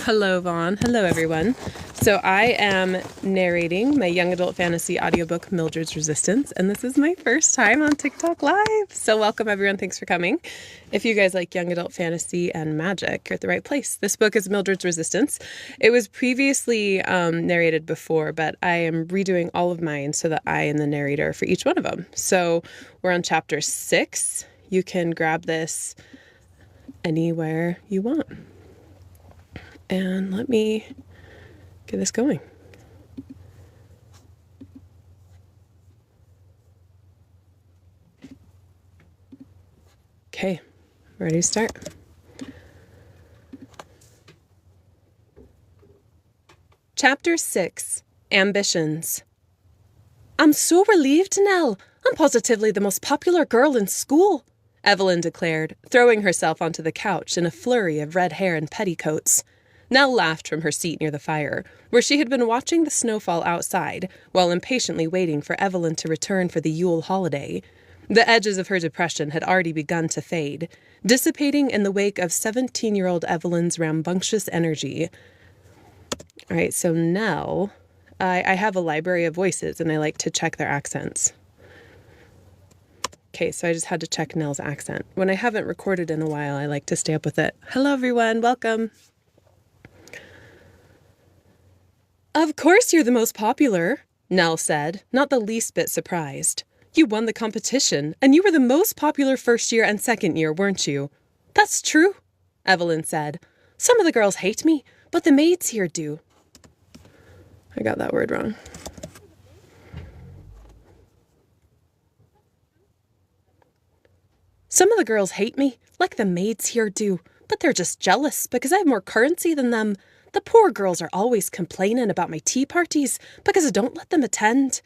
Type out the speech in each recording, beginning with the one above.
Hello, Vaughn. Hello, everyone. So I am narrating my young adult fantasy audiobook, Mildred's Resistance, and this is my first time on TikTok Live. So welcome, everyone. Thanks for coming. If you guys like young adult fantasy and magic, you're at the right place. This book is Mildred's Resistance. It was previously narrated before, but I am redoing all of mine so that I am the narrator for each one of them. So we're on chapter 6. You can grab this anywhere you want. And let me get this going. Okay, ready to start. Chapter 6, Ambitions. I'm so relieved, Nell. I'm positively the most popular girl in school, Evelyn declared, throwing herself onto the couch in a flurry of red hair and petticoats. Nell laughed from her seat near the fire, where she had been watching the snowfall outside, while impatiently waiting for Evelyn to return for the Yule holiday. The edges of her depression had already begun to fade, dissipating in the wake of 17-year-old Evelyn's rambunctious energy. All right, so Nell, I have a library of voices, and I like to check their accents. Okay, so I just had to check Nell's accent. When I haven't recorded in a while, I like to stay up with it. Hello, everyone. Welcome. Of course you're the most popular, Nell said, not the least bit surprised. You won the competition, and you were the most popular first year and second year, weren't you? That's true, Evelyn said. Some of the girls hate me, but the maids here do. I got that word wrong. Some of the girls hate me, like the maids here do, but they're just jealous because I have more currency than them. The poor girls are always complaining about my tea parties because I don't let them attend.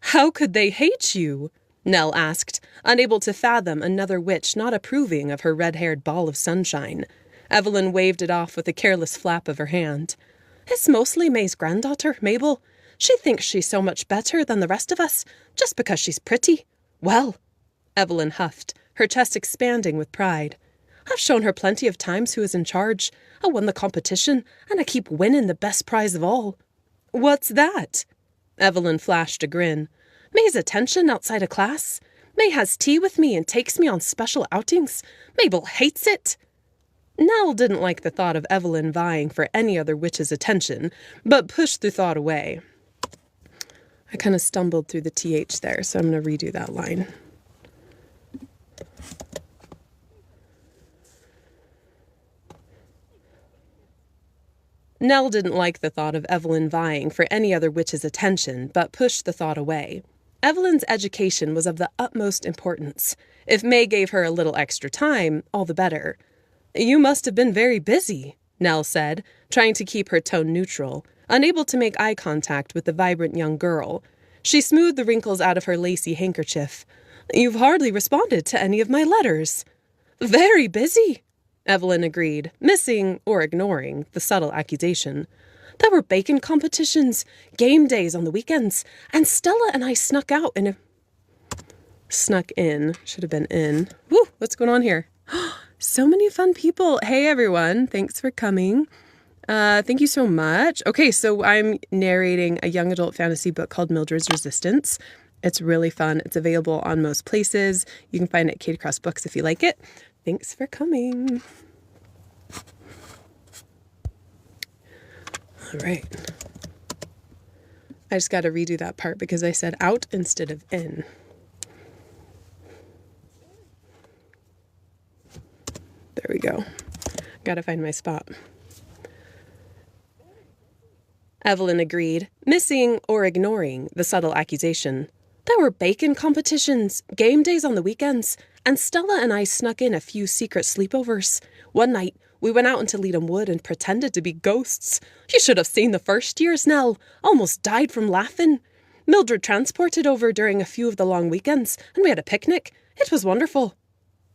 How could they hate you? Nell asked, unable to fathom another witch not approving of her red-haired ball of sunshine. Evelyn waved it off with a careless flap of her hand. It's mostly May's granddaughter, Mabel. She thinks she's so much better than the rest of us, just because she's pretty. Well, Evelyn huffed, her chest expanding with pride. I've shown her plenty of times who is in charge. I won the competition, and I keep winning the best prize of all. What's that? Evelyn flashed a grin. May's attention outside of class. May has tea with me and takes me on special outings. Mabel hates it. Nell didn't like the thought of Evelyn vying for any other witch's attention, but pushed the thought away. I kind of stumbled through the TH there, so I'm going to redo that line. Nell didn't like the thought of Evelyn vying for any other witch's attention, but pushed the thought away. Evelyn's education was of the utmost importance. If May gave her a little extra time, all the better. You must have been very busy, Nell said, trying to keep her tone neutral, unable to make eye contact with the vibrant young girl. She smoothed the wrinkles out of her lacy handkerchief. You've hardly responded to any of my letters. Very busy, Evelyn agreed, missing or ignoring the subtle accusation. There were baking competitions, game days on the weekends, and Stella and I snuck in. Should have been in. Woo, what's going on here? So many fun people. Hey, everyone. Thanks for coming. Thank you so much. Okay, so I'm narrating a young adult fantasy book called Mildred's Resistance. It's really fun. It's available on most places. You can find it at Katie Cross Books if you like it. Thanks for coming. All right. I just got to redo that part because I said out instead of in. There we go. Got to find my spot. Evelyn agreed, missing or ignoring the subtle accusation. There were baking competitions, game days on the weekends, and Stella and I snuck in a few secret sleepovers. One night, we went out into Leadham Wood and pretended to be ghosts. You should have seen the first years, Nell. Almost died from laughing. Mildred transported over during a few of the long weekends, and we had a picnic. It was wonderful.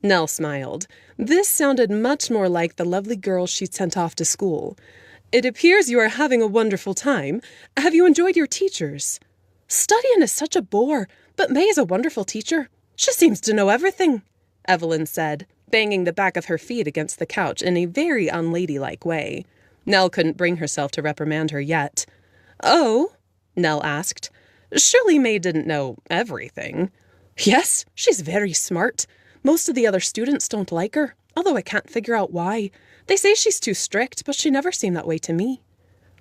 Nell smiled. This sounded much more like the lovely girls she'd sent off to school. It appears you are having a wonderful time. Have you enjoyed your teachers? Studying is such a bore, but May is a wonderful teacher. She seems to know everything, Evelyn said, banging the back of her feet against the couch in a very unladylike way. Nell couldn't bring herself to reprimand her yet. "Oh?" Nell asked. "Surely May didn't know everything." "Yes, she's very smart. Most of the other students don't like her, although I can't figure out why. They say she's too strict, but she never seemed that way to me."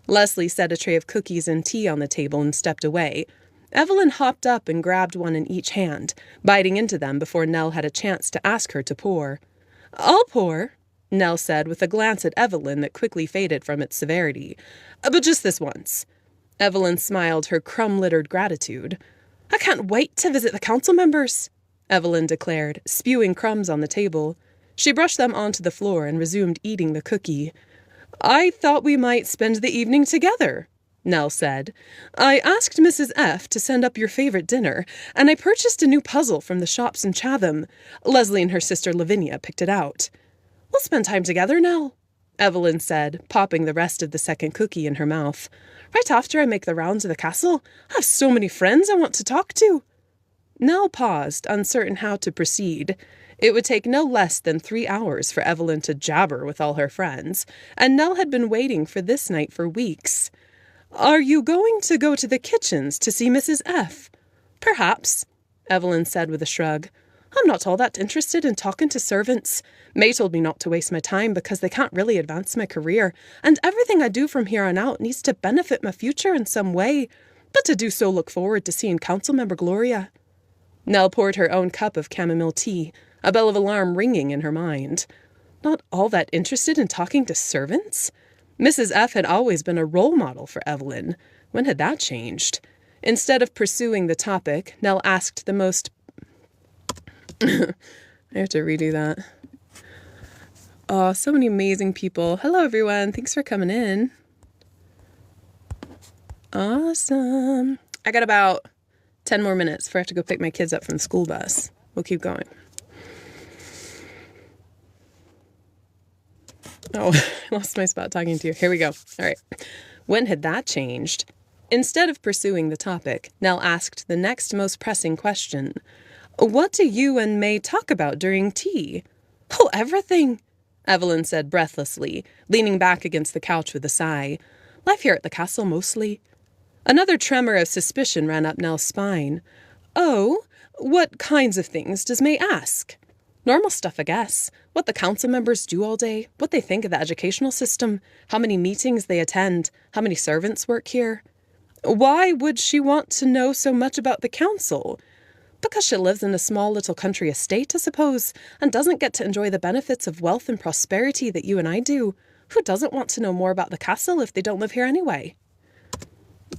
Leslie set a tray of cookies and tea on the table and stepped away. Evelyn hopped up and grabbed one in each hand, biting into them before Nell had a chance to ask her to pour. "I'll pour," Nell said with a glance at Evelyn that quickly faded from its severity. "But just this once." Evelyn smiled her crumb-littered gratitude. "I can't wait to visit the council members," Evelyn declared, spewing crumbs on the table. She brushed them onto the floor and resumed eating the cookie. "I thought we might spend the evening together," Nell said. "I asked Mrs. F. to send up your favorite dinner, and I purchased a new puzzle from the shops in Chatham. Leslie and her sister Lavinia picked it out." "We'll spend time together, Nell," Evelyn said, popping the rest of the second cookie in her mouth. "Right after I make the rounds of the castle. I have so many friends I want to talk to." Nell paused, uncertain how to proceed. It would take no less than 3 hours for Evelyn to jabber with all her friends, and Nell had been waiting for this night for weeks. "Are you going to go to the kitchens to see Mrs. F.?" "Perhaps," Evelyn said with a shrug. "I'm not all that interested in talking to servants. May told me not to waste my time because they can't really advance my career, and everything I do from here on out needs to benefit my future in some way. But to do so, look forward to seeing Councilmember Gloria." Nell poured her own cup of chamomile tea, a bell of alarm ringing in her mind. Not all that interested in talking to servants? Mrs. F. had always been a role model for Evelyn. When had that changed? Instead of pursuing the topic, Nell asked the most... I have to redo that. Oh, so many amazing people. Hello, everyone. Thanks for coming in. Awesome. I got about 10 more minutes before I have to go pick my kids up from the school bus. We'll keep going. Oh, I lost my spot talking to you. Here we go. All right. When had that changed? Instead of pursuing the topic, Nell asked the next most pressing question. "What do you and May talk about during tea?" "Oh, everything," Evelyn said breathlessly, leaning back against the couch with a sigh. "Life here at the castle, mostly." Another tremor of suspicion ran up Nell's spine. "Oh, what kinds of things does May ask?" "Normal stuff, I guess. What the council members do all day, what they think of the educational system, how many meetings they attend, how many servants work here." "Why would she want to know so much about the council?" "Because she lives in a small little country estate, I suppose, and doesn't get to enjoy the benefits of wealth and prosperity that you and I do. Who doesn't want to know more about the castle if they don't live here anyway?"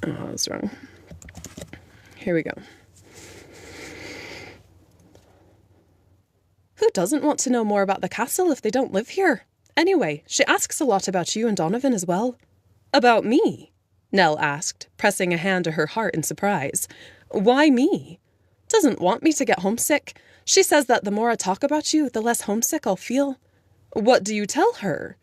Oh, that was wrong. Here we go. "Who doesn't want to know more about the castle if they don't live here? Anyway, she asks a lot about you and Donovan as well." "About me?" Nell asked, pressing a hand to her heart in surprise. "Why me?" "Doesn't want me to get homesick. She says that the more I talk about you, the less homesick I'll feel." "What do you tell her?"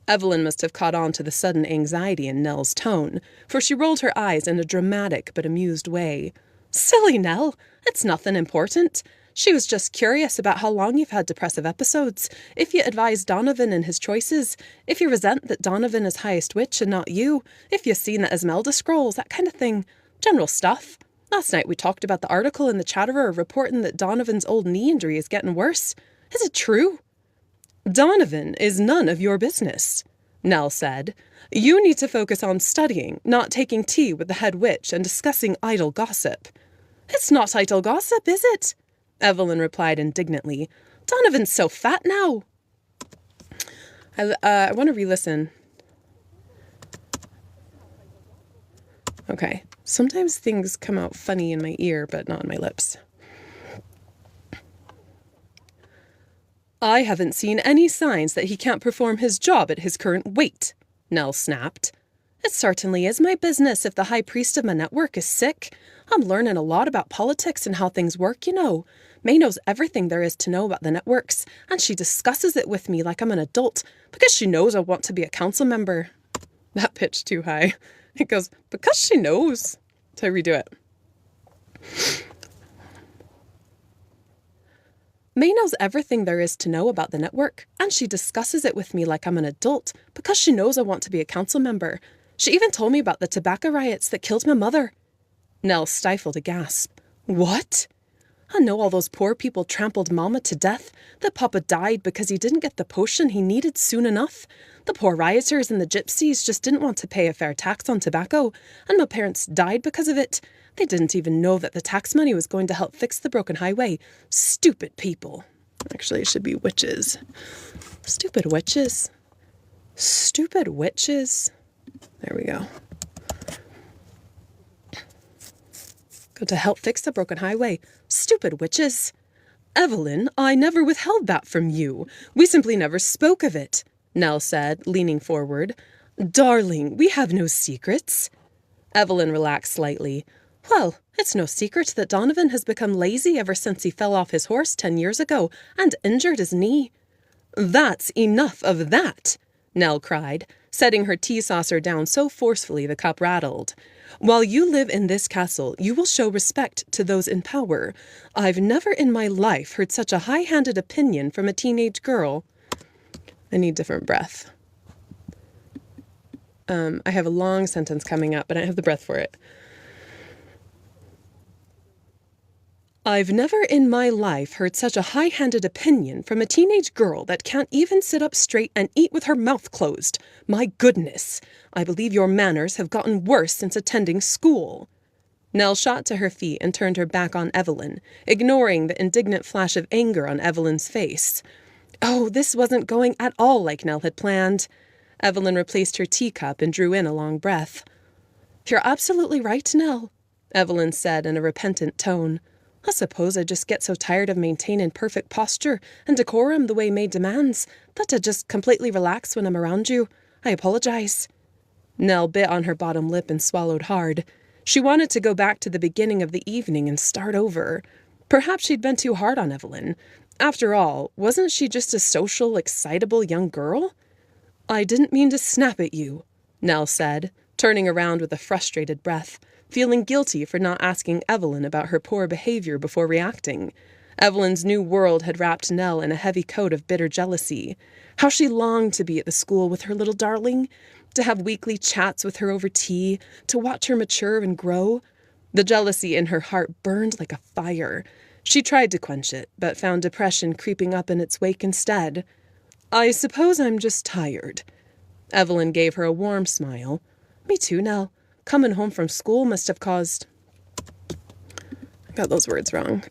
Evelyn must have caught on to the sudden anxiety in Nell's tone, for she rolled her eyes in a dramatic but amused way. "Silly Nell, it's nothing important. She was just curious about how long you've had depressive episodes, if you advise Donovan in his choices, if you resent that Donovan is highest witch and not you, if you've seen the Esmeralda scrolls, that kind of thing. General stuff. Last night we talked about the article in the Chatterer reporting that Donovan's old knee injury is getting worse. Is it true?" "Donovan is none of your business," Nell said. "You need to focus on studying, not taking tea with the head witch and discussing idle gossip." "It's not idle gossip, is it?" Evelyn replied indignantly. "Donovan's so fat now." I want to re-listen. Okay. Sometimes things come out funny in my ear, but not in my lips. "I haven't seen any signs that he can't perform his job at his current weight," Nell snapped. "It certainly is my business if the high priest of my network is sick. I'm learning a lot about politics and how things work, you know. May knows everything there is to know about the networks, and she discusses it with me like I'm an adult, because she knows I want to be a council member." That pitched too high. It goes, "because she knows." So I redo it. May knows everything there is to know about the network, and she discusses it with me like I'm an adult, because she knows I want to be a council member. She even told me about the tobacco riots that killed my mother. Nell stifled a gasp. What? I know all those poor people trampled Mama to death, that Papa died because he didn't get the potion he needed soon enough. The poor rioters and the gypsies just didn't want to pay a fair tax on tobacco, and my parents died because of it. They didn't even know that the tax money was going to help fix the broken highway. Stupid people. Actually, it should be witches. Stupid witches. Stupid witches. There we go. Go to help fix the broken highway. Stupid witches. Evelyn, I never withheld that from you. We simply never spoke of it, Nell said, leaning forward. Darling, we have no secrets. Evelyn relaxed slightly. Well, it's no secret that Donovan has become lazy ever since he fell off his horse 10 years ago and injured his knee. That's enough of that, Nell cried, setting her tea saucer down so forcefully the cup rattled. While you live in this castle, you will show respect to those in power. I've never in my life heard such a high-handed opinion from a teenage girl. I need different breath. I have a long sentence coming up, but I don't have the breath for it. I've never in my life heard such a high-handed opinion from a teenage girl that can't even sit up straight and eat with her mouth closed. My goodness, I believe your manners have gotten worse since attending school. Nell shot to her feet and turned her back on Evelyn, ignoring the indignant flash of anger on Evelyn's face. Oh, this wasn't going at all like Nell had planned. Evelyn replaced her teacup and drew in a long breath. You're absolutely right, Nell, Evelyn said in a repentant tone. I suppose I just get so tired of maintaining perfect posture and decorum the way May demands that I just completely relax when I'm around you. I apologize. Nell bit on her bottom lip and swallowed hard. She wanted to go back to the beginning of the evening and start over. Perhaps she'd been too hard on Evelyn. After all, wasn't she just a social, excitable young girl? I didn't mean to snap at you, Nell said, turning around with a frustrated breath, feeling guilty for not asking Evelyn about her poor behavior before reacting. Evelyn's new world had wrapped Nell in a heavy coat of bitter jealousy. How she longed to be at the school with her little darling, to have weekly chats with her over tea, to watch her mature and grow. The jealousy in her heart burned like a fire. She tried to quench it, but found depression creeping up in its wake instead. I suppose I'm just tired. Evelyn gave her a warm smile. Me too, Nell. Coming home from school must have caused... I got those words wrong.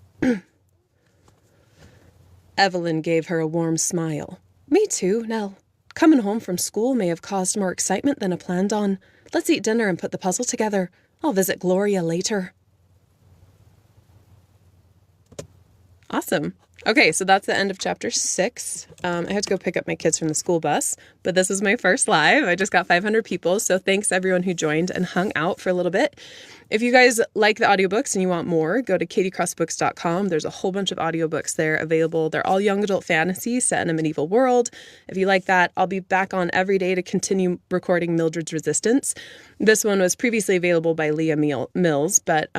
Evelyn gave her a warm smile. Me too, Nell. Coming home from school may have caused more excitement than I planned on. Let's eat dinner and put the puzzle together. I'll visit Gloria later. Awesome. Okay, so that's the end of chapter 6. I had to go pick up my kids from the school bus, but this is my first live. I just got 500 people, so thanks everyone who joined and hung out for a little bit. If you guys like the audiobooks and you want more, go to katiecrossbooks.com. There's a whole bunch of audiobooks there available. They're all young adult fantasy set in a medieval world. If you like that, I'll be back on every day to continue recording Mildred's Resistance. This one was previously available by Leah Mills, but...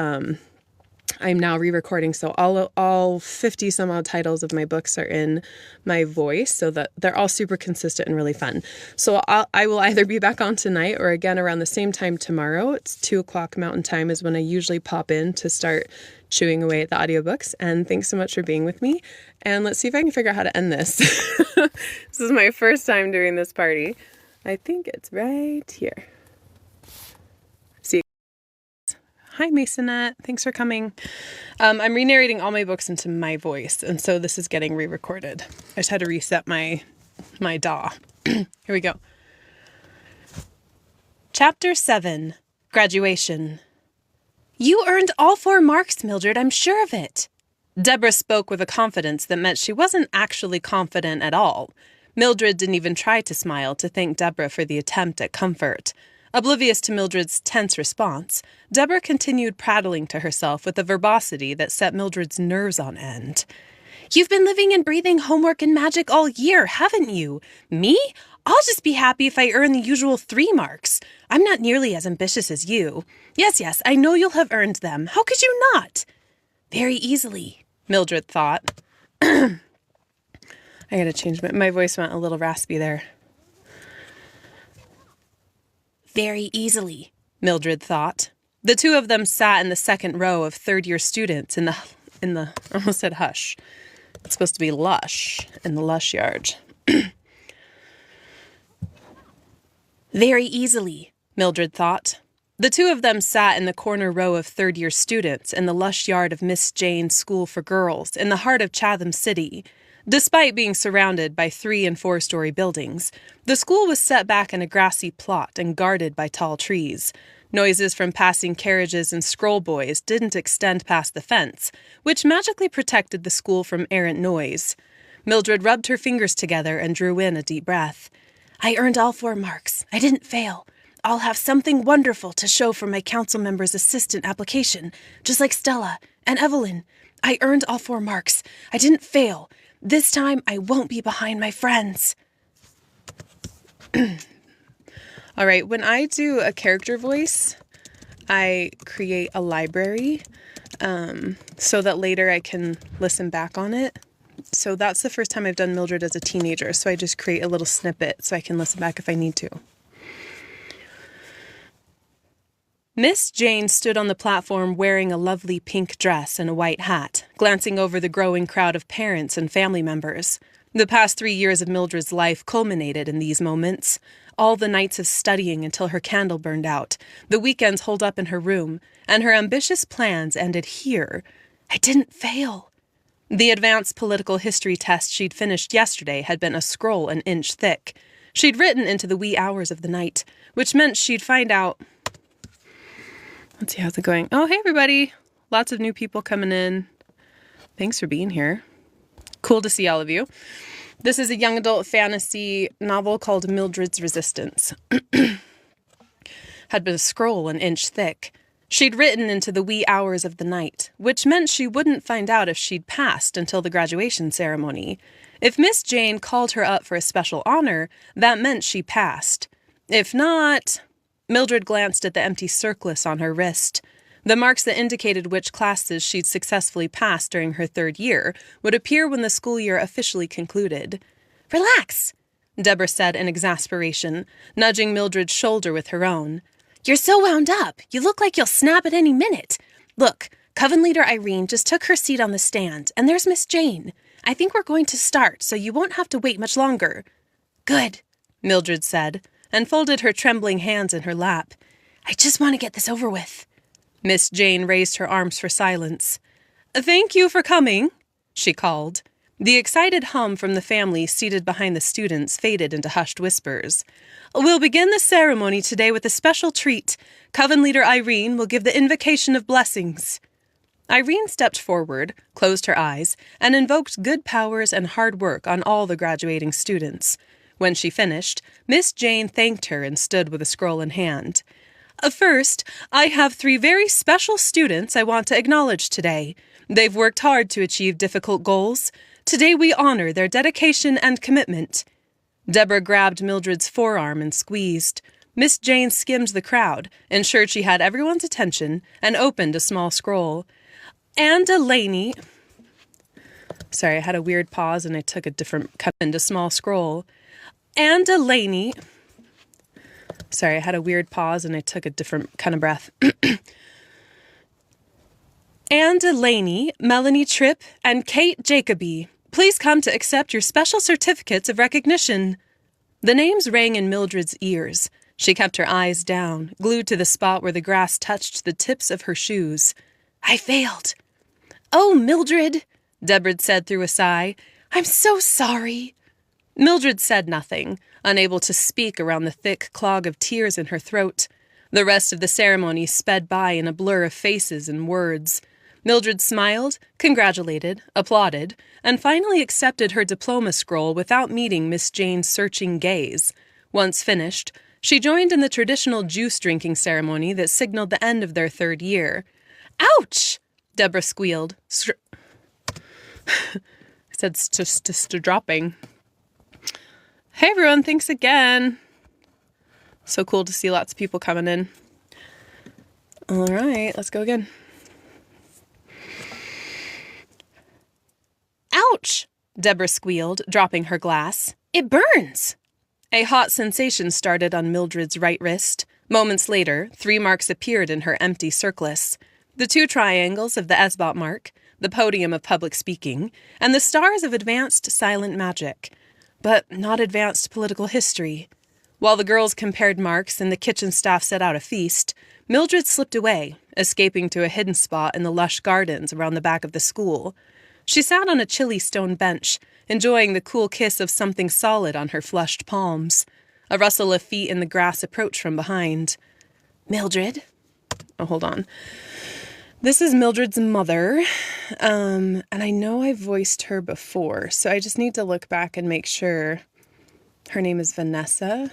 I'm now re-recording, so all 50 some odd titles of my books are in my voice, so that they're all super consistent and really fun. So I will either be back on tonight or again around the same time tomorrow. It's 2:00 Mountain Time is when I usually pop in to start chewing away at the audiobooks. And thanks so much for being with me. And let's see if I can figure out how to end this. This is my first time doing this party. I think it's right here. See you. Hi, Masonette. Thanks for coming. I'm re-narrating all my books into my voice, and so this is getting re-recorded. I just had to reset my DAW. Here we go. Chapter 7, Graduation. You earned all 4 marks, Mildred. I'm sure of it. Deborah spoke with a confidence that meant she wasn't actually confident at all. Mildred didn't even try to smile to thank Deborah for the attempt at comfort. Oblivious to Mildred's tense response, Deborah continued prattling to herself with a verbosity that set Mildred's nerves on end. You've been living and breathing homework and magic all year, haven't you? Me? I'll just be happy if I earn the usual 3 marks. I'm not nearly as ambitious as you. Yes, I know you'll have earned them. How could you not? Very easily, Mildred thought. I gotta change my voice went a little raspy there. Very easily, Mildred thought. The two of them sat in the second row of third-year students in the I almost said hush. It's supposed to be lush in the lush yard. Very easily, Mildred thought. The two of them sat in the corner row of third-year students in the lush yard of Miss Jane's School for Girls in the heart of Chatham City. Despite being surrounded by 3- and 4-story buildings, the school was set back in a grassy plot and guarded by tall trees. Noises from passing carriages and scroll boys didn't extend past the fence, which magically protected the school from errant noise. Mildred rubbed her fingers together and drew in a deep breath. I earned all 4 marks. I didn't fail. I'll have something wonderful to show for my council member's assistant application, just like Stella and Evelyn. I earned all 4 marks. I didn't fail. This time I won't be behind my friends. All right, when I do a character voice, I create a library so that later I can listen back on it. So that's the first time I've done Mildred as a teenager, so I just create a little snippet so I can listen back if I need to. Miss Jane stood on the platform wearing a lovely pink dress and a white hat, glancing over the growing crowd of parents and family members. The past 3 years of Mildred's life culminated in these moments. All the nights of studying until her candle burned out, the weekends holed up in her room, and her ambitious plans ended here. I didn't fail. The advanced political history test she'd finished yesterday had been a scroll an inch thick. She'd written into the wee hours of the night, which meant she'd find out... Let's see, how's it going? Oh, hey, everybody. Lots of new people coming in. Thanks for being here. Cool to see all of you. This is a young adult fantasy novel called Mildred's Resistance. Had been a scroll an inch thick. She'd written into the wee hours of the night, which meant she wouldn't find out if she'd passed until the graduation ceremony. If Miss Jane called her up for a special honor, that meant she passed. If not... Mildred glanced at the empty circlet on her wrist. The marks that indicated which classes she'd successfully passed during her 3rd year would appear when the school year officially concluded. Relax, Deborah said in exasperation, nudging Mildred's shoulder with her own. You're so wound up. You look like you'll snap at any minute. Look, Coven Leader Irene just took her seat on the stand, and there's Miss Jane. I think we're going to start, so you won't have to wait much longer. Good, Mildred said, and folded her trembling hands in her lap. I just want to get this over with. Miss Jane raised her arms for silence. Thank you for coming, she called. The excited hum from the family seated behind the students faded into hushed whispers. We'll begin the ceremony today with a special treat. Coven Leader Irene will give the invocation of blessings. Irene stepped forward, closed her eyes, and invoked good powers and hard work on all the graduating students. When she finished, Miss Jane thanked her and stood with a scroll in hand. First, I have 3 very special students I want to acknowledge today. They've worked hard to achieve difficult goals. Today we honor their dedication and commitment. Deborah grabbed Mildred's forearm and squeezed. Miss Jane skimmed the crowd, ensured she had everyone's attention, and opened a small scroll. And Delaney... Sorry, I had a weird pause and I took a different cut into small scroll. And Delaney... Sorry, I had a weird pause and I took a different kind of breath. Anne Delaney, Melanie Tripp, and Kate Jacoby, please come to accept your special certificates of recognition. The names rang in Mildred's ears. She kept her eyes down, glued to the spot where the grass touched the tips of her shoes. I failed. Oh, Mildred, Deborah said through a sigh. I'm so sorry. Mildred said nothing, unable to speak around the thick clog of tears in her throat. The rest of the ceremony sped by in a blur of faces and words. Mildred smiled, congratulated, applauded, and finally accepted her diploma scroll without meeting Miss Jane's searching gaze. Once finished, she joined in the traditional juice-drinking ceremony that signaled the end of their 3rd year. Ouch! Deborah squealed. I said just dropping. Hey everyone, thanks again. So cool to see lots of people coming in. All right, let's go again. Ouch! Ouch, Deborah squealed, dropping her glass. It burns! A hot sensation started on Mildred's right wrist. Moments later, 3 marks appeared in her empty circlets. The 2 triangles of the Esbot mark, the podium of public speaking, and the stars of advanced silent magic. But not advanced political history. While the girls compared marks and the kitchen staff set out a feast, Mildred slipped away, escaping to a hidden spot in the lush gardens around the back of the school. She sat on a chilly stone bench, enjoying the cool kiss of something solid on her flushed palms. A rustle of feet in the grass approached from behind. Mildred? Oh, hold on. This is Mildred's mother, and I know I voiced her before, so I just need to look back and make sure. Her name is Vanessa.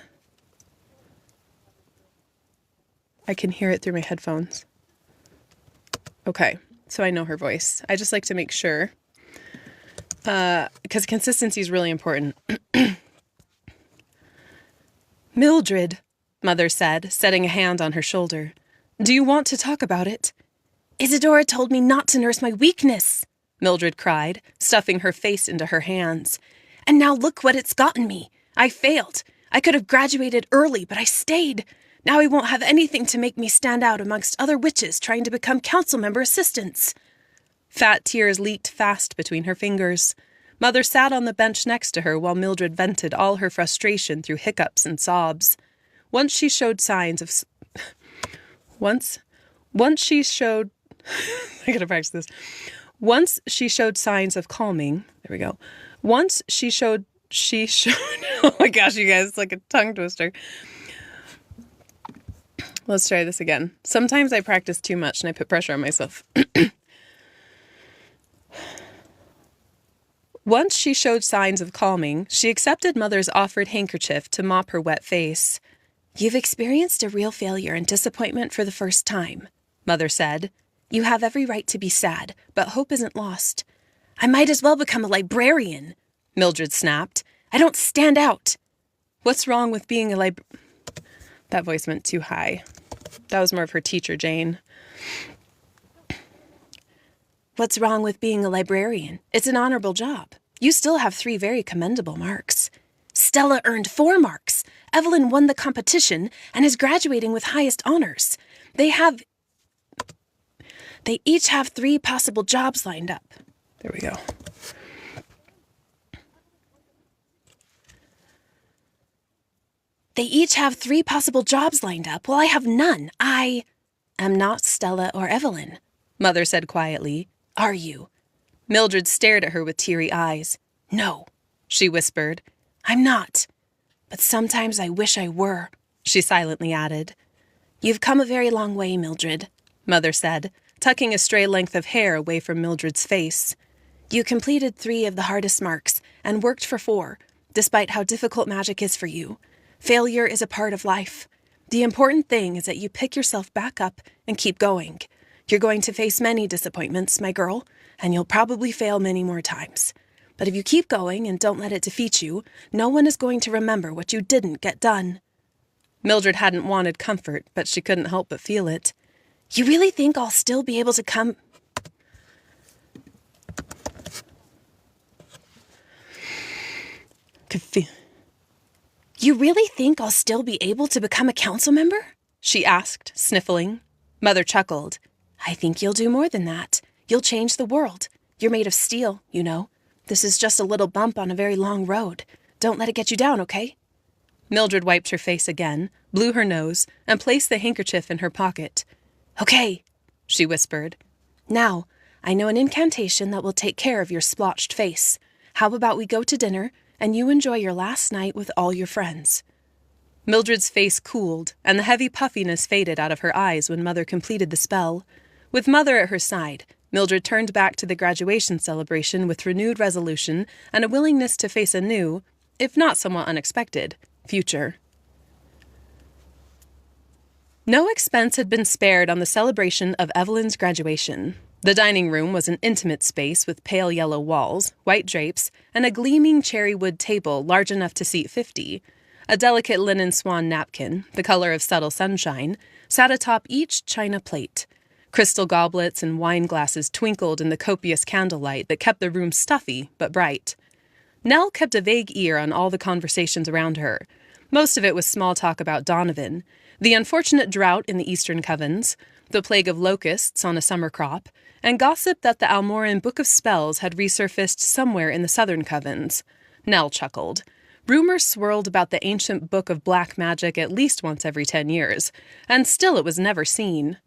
I can hear it through my headphones. Okay, so I know her voice. I just like to make sure, because consistency is really important. Mildred, Mother said, setting a hand on her shoulder. Do you want to talk about it? Isadora told me not to nurse my weakness, Mildred cried, stuffing her face into her hands. And now look what it's gotten me. I failed. I could have graduated early, but I stayed. Now I won't have anything to make me stand out amongst other witches trying to become council member assistants. Fat tears leaked fast between her fingers. Mother sat on the bench next to her while Mildred vented all her frustration through hiccups and sobs. Once she showed signs of... Once she showed... I gotta practice this. Once she showed signs of calming... There we go. Once she showed... Oh my gosh, you guys, it's like a tongue twister. Let's try this again. Sometimes I practice too much and I put pressure on myself. Once she showed signs of calming, she accepted Mother's offered handkerchief to mop her wet face. You've experienced a real failure and disappointment for the first time, Mother said. You have every right to be sad, but hope isn't lost. I might as well become a librarian, Mildred snapped. I don't stand out. What's wrong with being a That voice went too high. That was more of her teacher, Jane. What's wrong with being a librarian? It's an honorable job. You still have 3 very commendable marks. Stella earned 4 marks. Evelyn won the competition and is graduating with highest honors. They each have 3 possible jobs lined up. There we go. They each have 3 possible jobs lined up, while I have none. I am not Stella or Evelyn, Mother said quietly. Are you? Mildred stared at her with teary eyes. No, she whispered. I'm not. But sometimes I wish I were, she silently added. You've come a very long way, Mildred, Mother said, tucking a stray length of hair away from Mildred's face. You completed 3 of the hardest marks and worked for 4, despite how difficult magic is for you. Failure is a part of life. The important thing is that you pick yourself back up and keep going. You're going to face many disappointments, my girl, and you'll probably fail many more times. But if you keep going and don't let it defeat you, no one is going to remember what you didn't get done. Mildred hadn't wanted comfort, but she couldn't help but feel it. You really think I'll still be able to come... You really think I'll still be able to become a council member? She asked, sniffling. Mother chuckled. I think you'll do more than that. You'll change the world. You're made of steel, you know. This is just a little bump on a very long road. Don't let it get you down, okay? Mildred wiped her face again, blew her nose, and placed the handkerchief in her pocket. Okay, she whispered. Now, I know an incantation that will take care of your splotched face. How about we go to dinner, and you enjoy your last night with all your friends? Mildred's face cooled, and the heavy puffiness faded out of her eyes when Mother completed the spell. With Mother at her side, Mildred turned back to the graduation celebration with renewed resolution and a willingness to face a new, if not somewhat unexpected, future. No expense had been spared on the celebration of Evelyn's graduation. The dining room was an intimate space with pale yellow walls, white drapes, and a gleaming cherry wood table large enough to seat 50. A delicate linen swan napkin, the color of subtle sunshine, sat atop each china plate. Crystal goblets and wine glasses twinkled in the copious candlelight that kept the room stuffy but bright. Nell kept a vague ear on all the conversations around her. Most of it was small talk about Donovan, the unfortunate drought in the eastern covens, the plague of locusts on a summer crop, and gossip that the Almoran Book of Spells had resurfaced somewhere in the southern covens. Nell chuckled. Rumors swirled about the ancient book of black magic at least once every 10 years, and still it was never seen.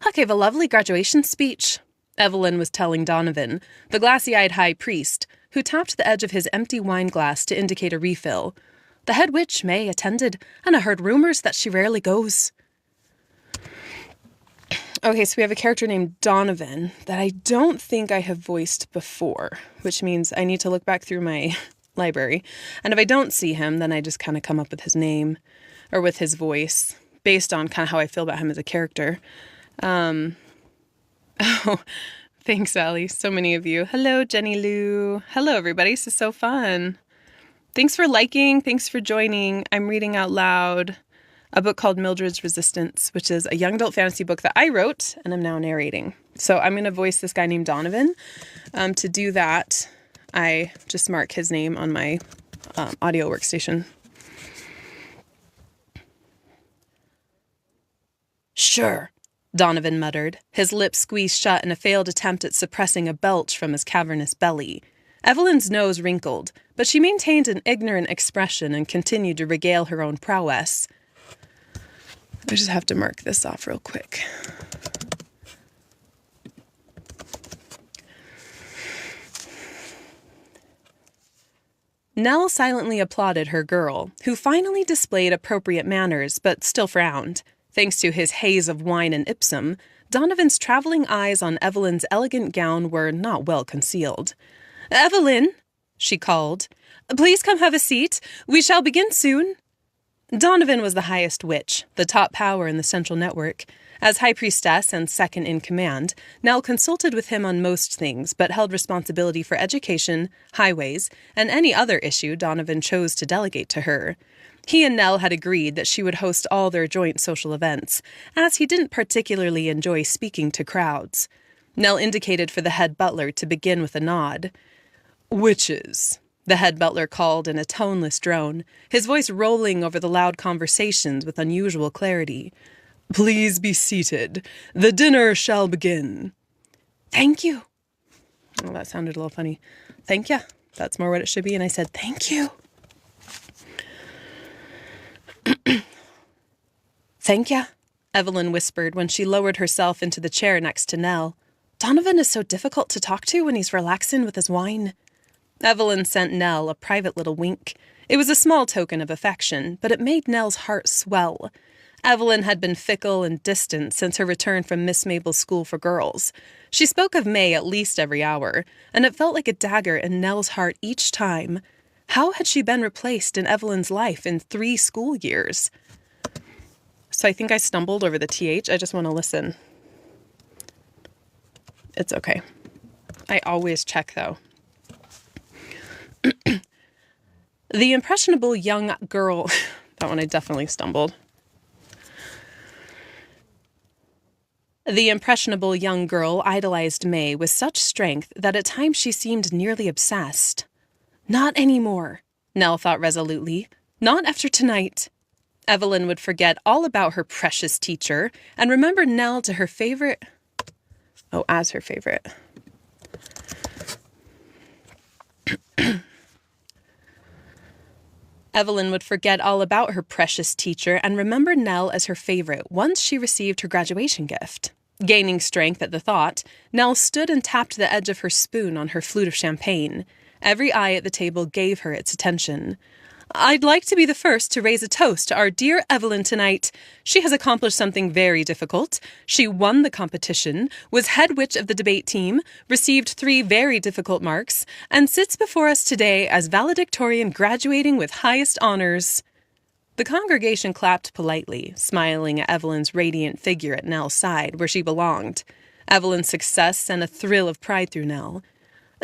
"I gave a lovely graduation speech," Evelyn was telling Donovan, the glassy-eyed high priest, who tapped the edge of his empty wine glass to indicate a refill. "The head witch, May, attended, and I heard rumors that she rarely goes." Okay, so we have a character named Donovan that I don't think I have voiced before, which means I need to look back through my library. And if I don't see him, then I just kind of come up with his name or with his voice based on kind of how I feel about him as a character. Oh, thanks, Allie. So many of you. Hello, Jenny Lou. Hello, everybody. This is so fun. Thanks for liking. Thanks for joining. I'm reading out loud a book called Mildred's Resistance, which is a young adult fantasy book that I wrote and I'm now narrating. So I'm going to voice this guy named Donovan. To do that, I just mark his name on my audio workstation. "Sure," Donovan muttered, his lips squeezed shut in a failed attempt at suppressing a belch from his cavernous belly. Evelyn's nose wrinkled, but she maintained an ignorant expression and continued to regale her own prowess. I just have to mark this off real quick. Nell silently applauded her girl, who finally displayed appropriate manners but still frowned. Thanks to his haze of wine and ipsum, Donovan's traveling eyes on Evelyn's elegant gown were not well concealed. "Evelyn," she called, "please come have a seat. We shall begin soon." Donovan was the highest witch, the top power in the central network. As high priestess and second in command, Nell consulted with him on most things, but held responsibility for education, highways, and any other issue Donovan chose to delegate to her. He and Nell had agreed that she would host all their joint social events, as he didn't particularly enjoy speaking to crowds. Nell indicated for the head butler to begin with a nod. "Witches," the head butler called in a toneless drone, his voice rolling over the loud conversations with unusual clarity. "Please be seated. The dinner shall begin." "Thank you." Oh, that sounded a little funny. "Thank you." That's more what it should be, and I said, "Thank you." "Thank you," Evelyn whispered when she lowered herself into the chair next to Nell. "Donovan is so difficult to talk to when he's relaxing with his wine." Evelyn sent Nell a private little wink. It was a small token of affection, but it made Nell's heart swell. Evelyn had been fickle and distant since her return from Miss Mabel's school for girls. She spoke of May at least every hour, and it felt like a dagger in Nell's heart each time. How had she been replaced in Evelyn's life in 3 school years? So I think I stumbled over the TH. I just want to listen. It's okay. I always check, though. The impressionable young girl... That one I definitely stumbled. The impressionable young girl idolized May with such strength that at times she seemed nearly obsessed. Not anymore, Nell thought resolutely. Not after tonight. Evelyn would forget all about her precious teacher and remember Nell to her favorite... Oh, as her favorite. Evelyn would forget all about her precious teacher and remember Nell as her favorite once she received her graduation gift. Gaining strength at the thought, Nell stood and tapped the edge of her spoon on her flute of champagne. Every eye at the table gave her its attention. "I'd like to be the first to raise a toast to our dear Evelyn tonight. She has accomplished something very difficult. She won the competition, was head witch of the debate team, received 3 very difficult marks, and sits before us today as valedictorian graduating with highest honors." The congregation clapped politely, smiling at Evelyn's radiant figure at Nell's side, where she belonged. Evelyn's success sent a thrill of pride through Nell.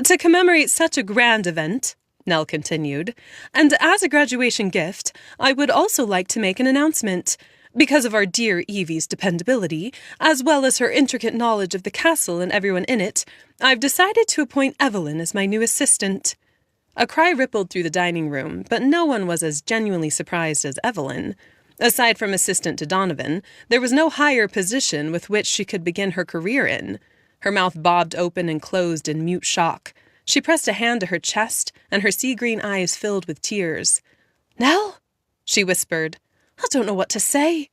"To commemorate such a grand event," Nell continued, "and as a graduation gift, I would also like to make an announcement. Because of our dear Evie's dependability, as well as her intricate knowledge of the castle and everyone in it, I've decided to appoint Evelyn as my new assistant." A cry rippled through the dining room, but no one was as genuinely surprised as Evelyn. Aside from assistant to Donovan, there was no higher position with which she could begin her career in. Her mouth bobbed open and closed in mute shock. She pressed a hand to her chest, and her sea-green eyes filled with tears. "Nell?" she whispered. "I don't know what to say."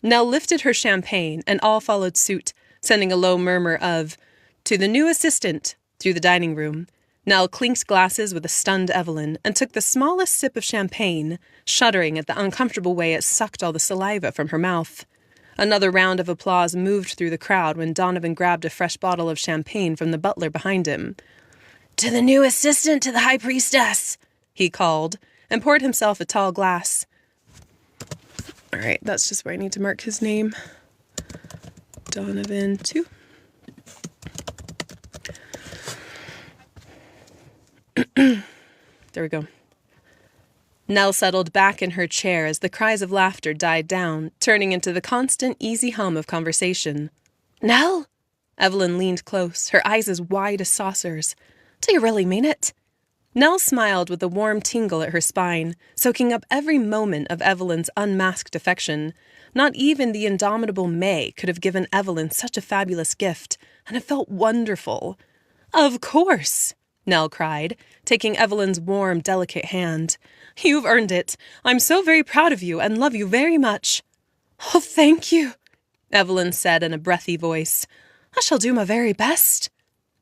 Nell lifted her champagne, and all followed suit, sending a low murmur of, "To the new assistant," through the dining room. Nell clinked glasses with a stunned Evelyn and took the smallest sip of champagne, shuddering at the uncomfortable way it sucked all the saliva from her mouth. Another round of applause moved through the crowd when Donovan grabbed a fresh bottle of champagne from the butler behind him. "To the new assistant to the High Priestess," he called, and poured himself a tall glass. All right, that's just where I need to mark his name. Donovan 2. There we go. Nell settled back in her chair as the cries of laughter died down, turning into the constant, easy hum of conversation. "Nell?" Evelyn leaned close, her eyes as wide as saucers. "Do you really mean it?" Nell smiled with a warm tingle at her spine, soaking up every moment of Evelyn's unmasked affection. Not even the indomitable May could have given Evelyn such a fabulous gift, and it felt wonderful. "Of course," Nell cried, taking Evelyn's warm, delicate hand. "You've earned it. I'm so very proud of you and love you very much." "Oh, thank you," Evelyn said in a breathy voice. "I shall do my very best."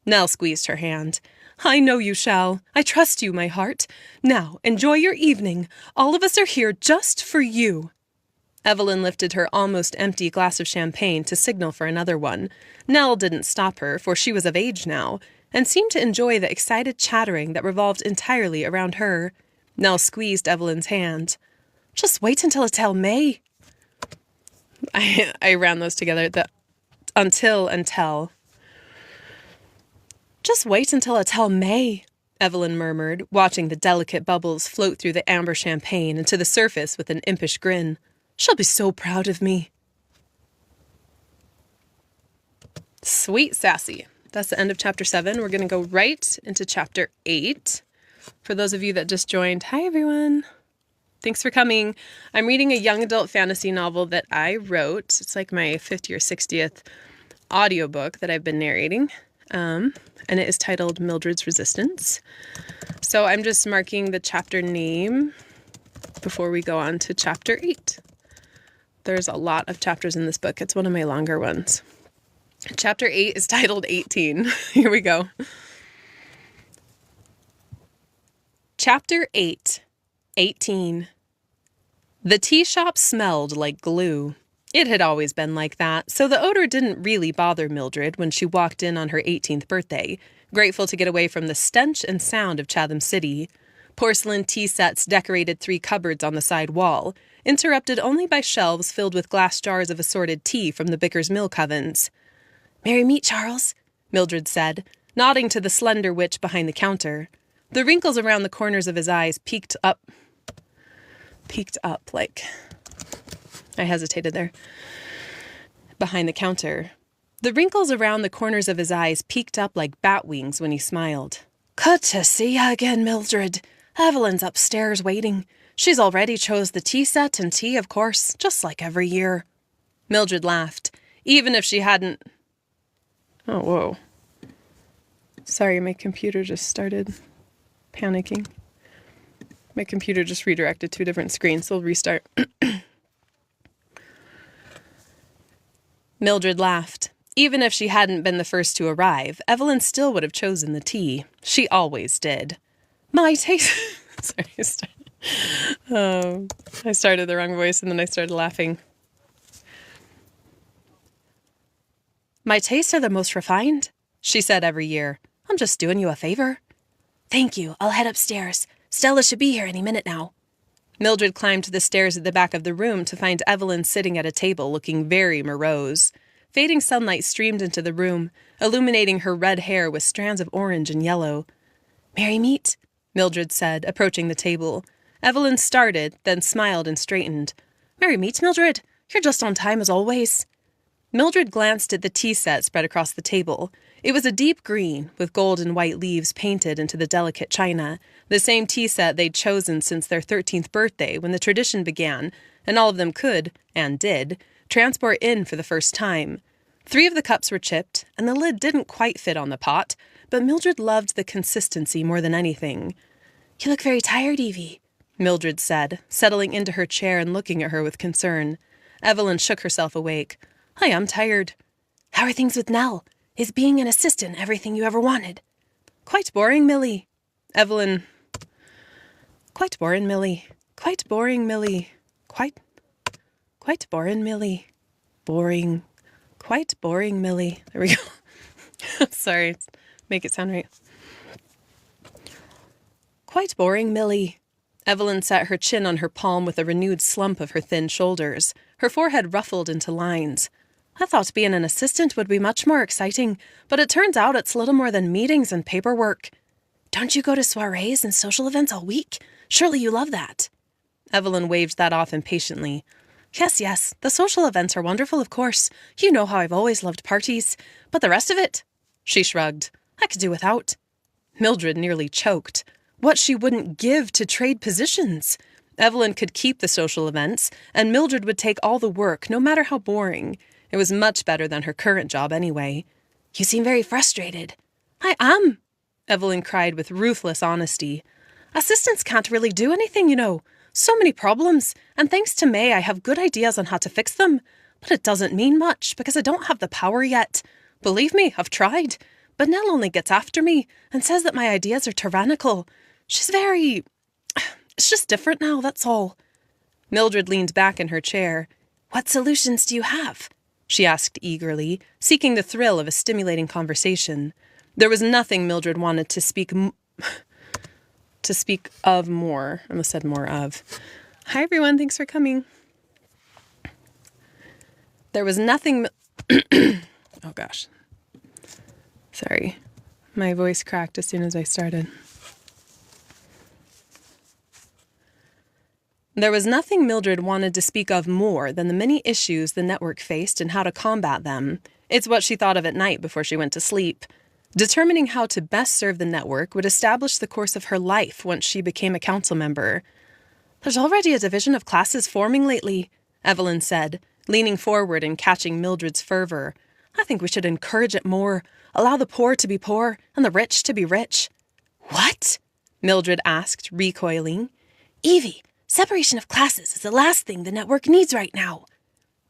Nell squeezed her hand. "I know you shall. I trust you, my heart. Now, enjoy your evening. All of us are here just for you." Evelyn lifted her almost empty glass of champagne to signal for another one. Nell didn't stop her, for she was of age now, and seemed to enjoy the excited chattering that revolved entirely around her. Nell squeezed Evelyn's hand. "Just wait until I tell May." I ran those together, the until and tell. "Just wait until I tell May," Evelyn murmured, watching the delicate bubbles float through the amber champagne and to the surface with an impish grin. "She'll be so proud of me." Sweet sassy. That's the end of chapter 7. We're going to go right into chapter 8. For those of you that just joined, hi everyone. Thanks for coming. I'm reading a young adult fantasy novel that I wrote. It's like my 50th or 60th audiobook that I've been narrating. And it is titled Mildred's Resistance. So I'm just marking the chapter name before we go on to chapter 8. There's a lot of chapters in this book. It's one of my longer ones. Chapter 8 is titled 18. Here we go. Chapter 8, 18. The tea shop smelled like glue. It had always been like that, so the odor didn't really bother Mildred when she walked in on her 18th birthday, grateful to get away from the stench and sound of Chatham City. Porcelain tea sets decorated 3 cupboards on the side wall, interrupted only by shelves filled with glass jars of assorted tea from the Bicker's milk ovens. "Merry meet, Charles," Mildred said, nodding to the slender witch behind the counter. The wrinkles around the corners of his eyes peeked up like... I hesitated there. Behind the counter. The wrinkles around the corners of his eyes peeked up like bat wings when he smiled. "Good to see you again, Mildred. Evelyn's upstairs waiting. She's already chose the tea set and tea, of course, just like every year." Mildred laughed, even if she hadn't... Oh, whoa. Sorry, my computer just started panicking. My computer just redirected to a different screen, so we'll restart. Mildred laughed. Even if she hadn't been the first to arrive, Evelyn still would have chosen the tea. She always did. "My taste..." Sorry, I started the wrong voice and then I started laughing. "My tastes are the most refined," she said every year. "I'm just doing you a favor." "Thank you. I'll head upstairs. Stella should be here any minute now." Mildred climbed the stairs at the back of the room to find Evelyn sitting at a table looking very morose. Fading sunlight streamed into the room, illuminating her red hair with strands of orange and yellow. "Merry meet," Mildred said, approaching the table. Evelyn started, then smiled and straightened. "Merry meet, Mildred. You're just on time as always. Mildred glanced at the tea set spread across the table. It was a deep green, with gold and white leaves painted into the delicate china, the same tea set they'd chosen since their 13th birthday when the tradition began, and all of them could, and did, transport in for the first time. 3 of the cups were chipped, and the lid didn't quite fit on the pot, but Mildred loved the consistency more than anything. "You look very tired, Evie," Mildred said, settling into her chair and looking at her with concern. Evelyn shook herself awake. "I am tired." "How are things with Nell? Is being an assistant everything you ever wanted?" "Quite boring, Millie." Evelyn. "Quite boring, Millie. Quite boring, Millie. Quite boring, Millie. Boring. Quite boring, Millie." There we go. Sorry, make it sound right. "Quite boring, Millie." Evelyn sat her chin on her palm with a renewed slump of her thin shoulders, her forehead ruffled into lines. "I thought being an assistant would be much more exciting, but it turns out it's little more than meetings and paperwork." "Don't you go to soirees and social events all week? Surely you love that." Evelyn waved that off impatiently. Yes, the social events are wonderful, of course. You know how I've always loved parties. But the rest of it?" She shrugged. "I could do without." Mildred nearly choked. What she wouldn't give to trade positions! Evelyn could keep the social events, and Mildred would take all the work, no matter how boring. It was much better than her current job anyway. "You seem very frustrated." "I am," Evelyn cried with ruthless honesty. "Assistants can't really do anything, you know. So many problems, and thanks to May I have good ideas on how to fix them. But it doesn't mean much, because I don't have the power yet. Believe me, I've tried. But Nell only gets after me, and says that my ideas are tyrannical. She's very... It's just different now, that's all." Mildred leaned back in her chair. "What solutions do you have?" she asked eagerly, seeking the thrill of a stimulating conversation. There was nothing Mildred wanted to speak of more. I almost said more of. Hi, everyone. Thanks for coming. There was nothing... Oh, gosh. Sorry. My voice cracked as soon as I started. There was nothing Mildred wanted to speak of more than the many issues the network faced and how to combat them. It's what she thought of at night before she went to sleep. Determining how to best serve the network would establish the course of her life once she became a council member. "There's already a division of classes forming lately," Evelyn said, leaning forward and catching Mildred's fervor. "I think we should encourage it more, allow the poor to be poor and the rich to be rich." "What?" Mildred asked, recoiling. "Evie, separation of classes is the last thing the network needs right now."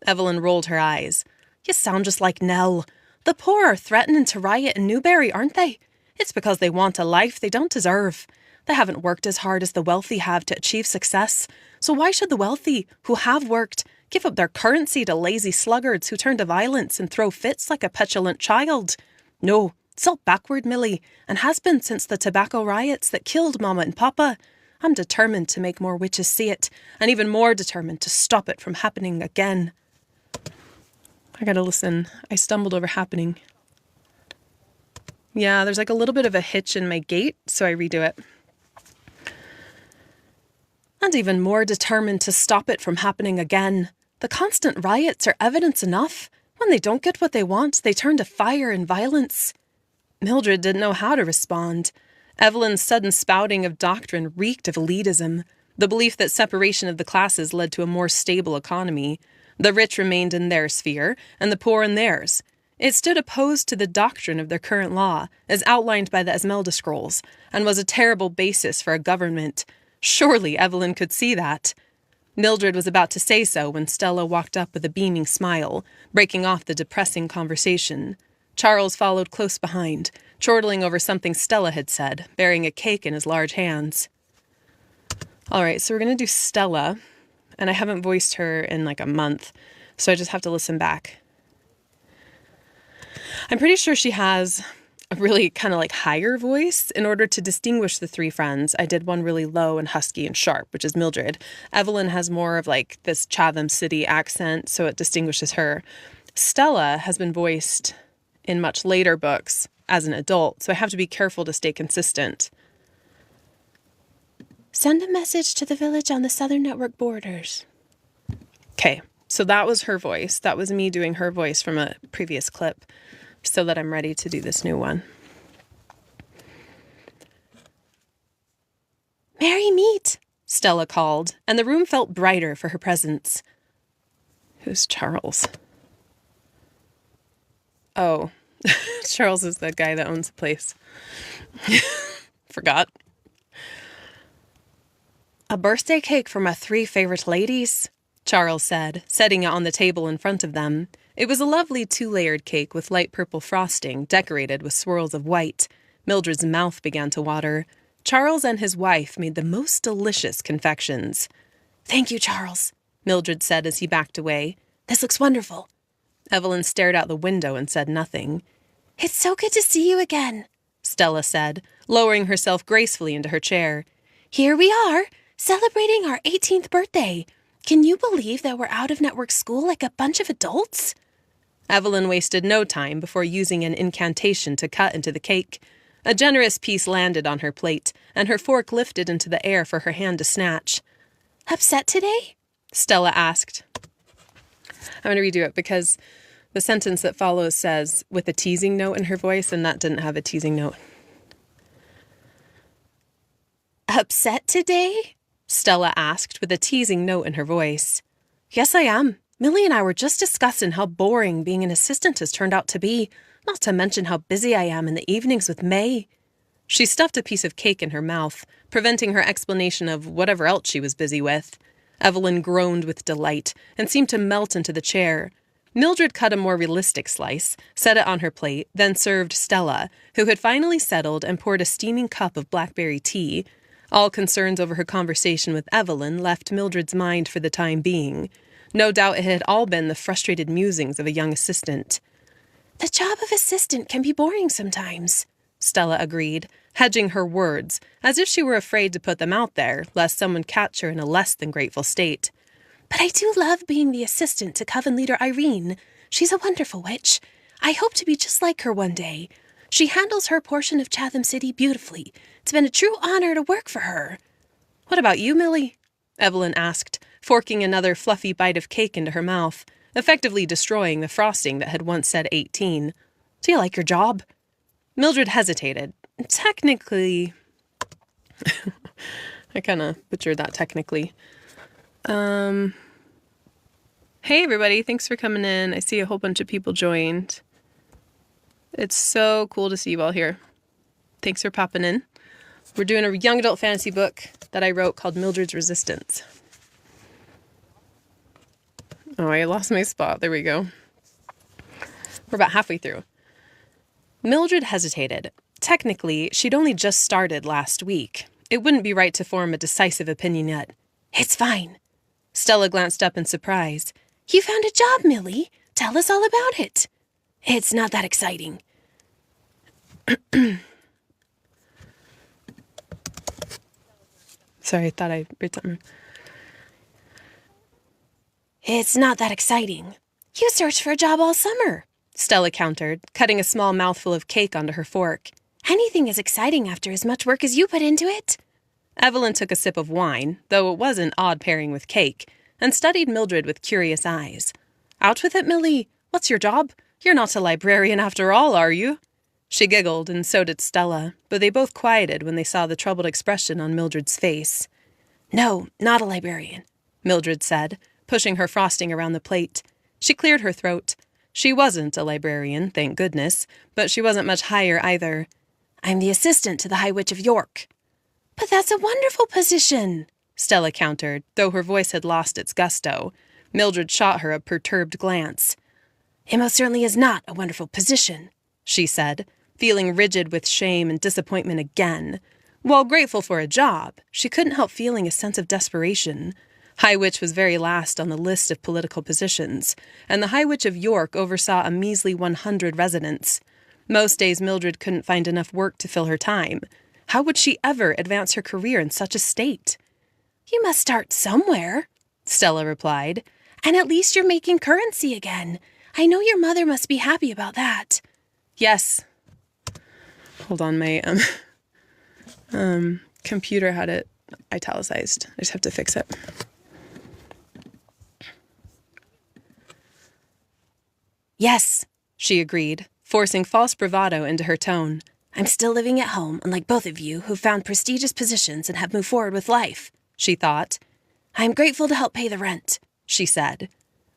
Evelyn rolled her eyes. "You sound just like Nell. The poor are threatening to riot in Newberry, aren't they? It's because they want a life they don't deserve. They haven't worked as hard as the wealthy have to achieve success. So why should the wealthy, who have worked, give up their currency to lazy sluggards who turn to violence and throw fits like a petulant child? No, it's all backward, Millie, and has been since the tobacco riots that killed Mama and Papa. I'm determined to make more witches see it, and even more determined to stop it from happening again." I gotta listen. I stumbled over happening. Yeah, there's like a little bit of a hitch in my gait, so I redo it. "And even more determined to stop it from happening again. The constant riots are evidence enough. When they don't get what they want, they turn to fire and violence." Mildred didn't know how to respond. Evelyn's sudden spouting of doctrine reeked of elitism, the belief that separation of the classes led to a more stable economy. The rich remained in their sphere, and the poor in theirs. It stood opposed to the doctrine of their current law, as outlined by the Esmeralda Scrolls, and was a terrible basis for a government. Surely Evelyn could see that. Mildred was about to say so when Stella walked up with a beaming smile, breaking off the depressing conversation. Charles followed close behind, chortling over something Stella had said, bearing a cake in his large hands. All right, so we're going to do Stella, and I haven't voiced her in like a month, so I just have to listen back. I'm pretty sure she has a really kind of like higher voice. In order to distinguish the 3 friends, I did one really low and husky and sharp, which is Mildred. Evelyn has more of like this Chatham City accent, so it distinguishes her. Stella has been voiced in much later books as an adult, so I have to be careful to stay consistent. "Send a message to the village on the Southern Network borders." Okay, So that was her voice. That was me doing her voice from a previous clip so that I'm ready to do this new one. Merry meet, Stella called, and the room felt brighter for her presence. Who's Charles? Oh, Charles is the guy that owns the place. Forgot. A birthday cake for my 3 favorite ladies, Charles said, setting it on the table in front of them. It was a lovely 2-layered cake with light purple frosting, decorated with swirls of white. Mildred's mouth began to water. Charles and his wife made the most delicious confections. Thank you, Charles, Mildred said as he backed away. This looks wonderful. Evelyn stared out the window and said nothing. It's so good to see you again, Stella said, lowering herself gracefully into her chair. Here we are, celebrating our 18th birthday. Can you believe that we're out of network school like a bunch of adults? Evelyn wasted no time before using an incantation to cut into the cake. A generous piece landed on her plate, and her fork lifted into the air for her hand to snatch. Upset today? Stella asked. I'm going to redo it because the sentence that follows says, with a teasing note in her voice, and that didn't have a teasing note. Upset today? Stella asked with a teasing note in her voice. Yes, I am. Millie and I were just discussing how boring being an assistant has turned out to be, not to mention how busy I am in the evenings with May. She stuffed a piece of cake in her mouth, preventing her explanation of whatever else she was busy with. Evelyn groaned with delight and seemed to melt into the chair. Mildred cut a more realistic slice, set it on her plate, then served Stella, who had finally settled and poured a steaming cup of blackberry tea. All concerns over her conversation with Evelyn left Mildred's mind for the time being. No doubt it had all been the frustrated musings of a young assistant. The job of assistant can be boring sometimes, Stella agreed, hedging her words, as if she were afraid to put them out there, lest someone catch her in a less than grateful state. But I do love being the assistant to Coven Leader Irene. She's a wonderful witch. I hope to be just like her one day. She handles her portion of Chatham City beautifully. It's been a true honor to work for her. What about you, Millie? Evelyn asked, forking another fluffy bite of cake into her mouth, effectively destroying the frosting that had once said 18. Do you like your job? Mildred hesitated. Technically... I kind of butchered that technically. Hey, everybody. Thanks for coming in. I see a whole bunch of people joined. It's so cool to see you all here. Thanks for popping in. We're doing a young adult fantasy book that I wrote called Mildred's Resistance. Oh, I lost my spot. There we go. We're about halfway through. Mildred hesitated. Technically, she'd only just started last week. It wouldn't be right to form a decisive opinion yet. It's fine. Stella glanced up in surprise. You found a job, Millie. Tell us all about it. It's not that exciting. Sorry, I thought I read something. It's not that exciting. You searched for a job all summer, Stella countered, cutting a small mouthful of cake onto her fork. Anything is exciting after as much work as you put into it. Evelyn took a sip of wine, though it was an odd pairing with cake, and studied Mildred with curious eyes. Out with it, Millie. What's your job? You're not a librarian after all, are you? She giggled, and so did Stella, but they both quieted when they saw the troubled expression on Mildred's face. No, not a librarian, Mildred said, pushing her frosting around the plate. She cleared her throat. She wasn't a librarian, thank goodness, but she wasn't much higher either. I'm the assistant to the High Witch of York. But that's a wonderful position, Stella countered, though her voice had lost its gusto. Mildred shot her a perturbed glance. It most certainly is not a wonderful position, she said, feeling rigid with shame and disappointment again. While grateful for a job, she couldn't help feeling a sense of desperation. High Witch was very last on the list of political positions, and the High Witch of York oversaw a measly 100 residents. Most days Mildred couldn't find enough work to fill her time. How would she ever advance her career in such a state? You must start somewhere, Stella replied. And at least you're making currency again. I know your mother must be happy about that. Yes. Hold on, my computer had it italicized. I just have to fix it. Yes, she agreed, forcing false bravado into her tone. I'm still living at home, unlike both of you who've found prestigious positions and have moved forward with life, she thought. I am grateful to help pay the rent, she said.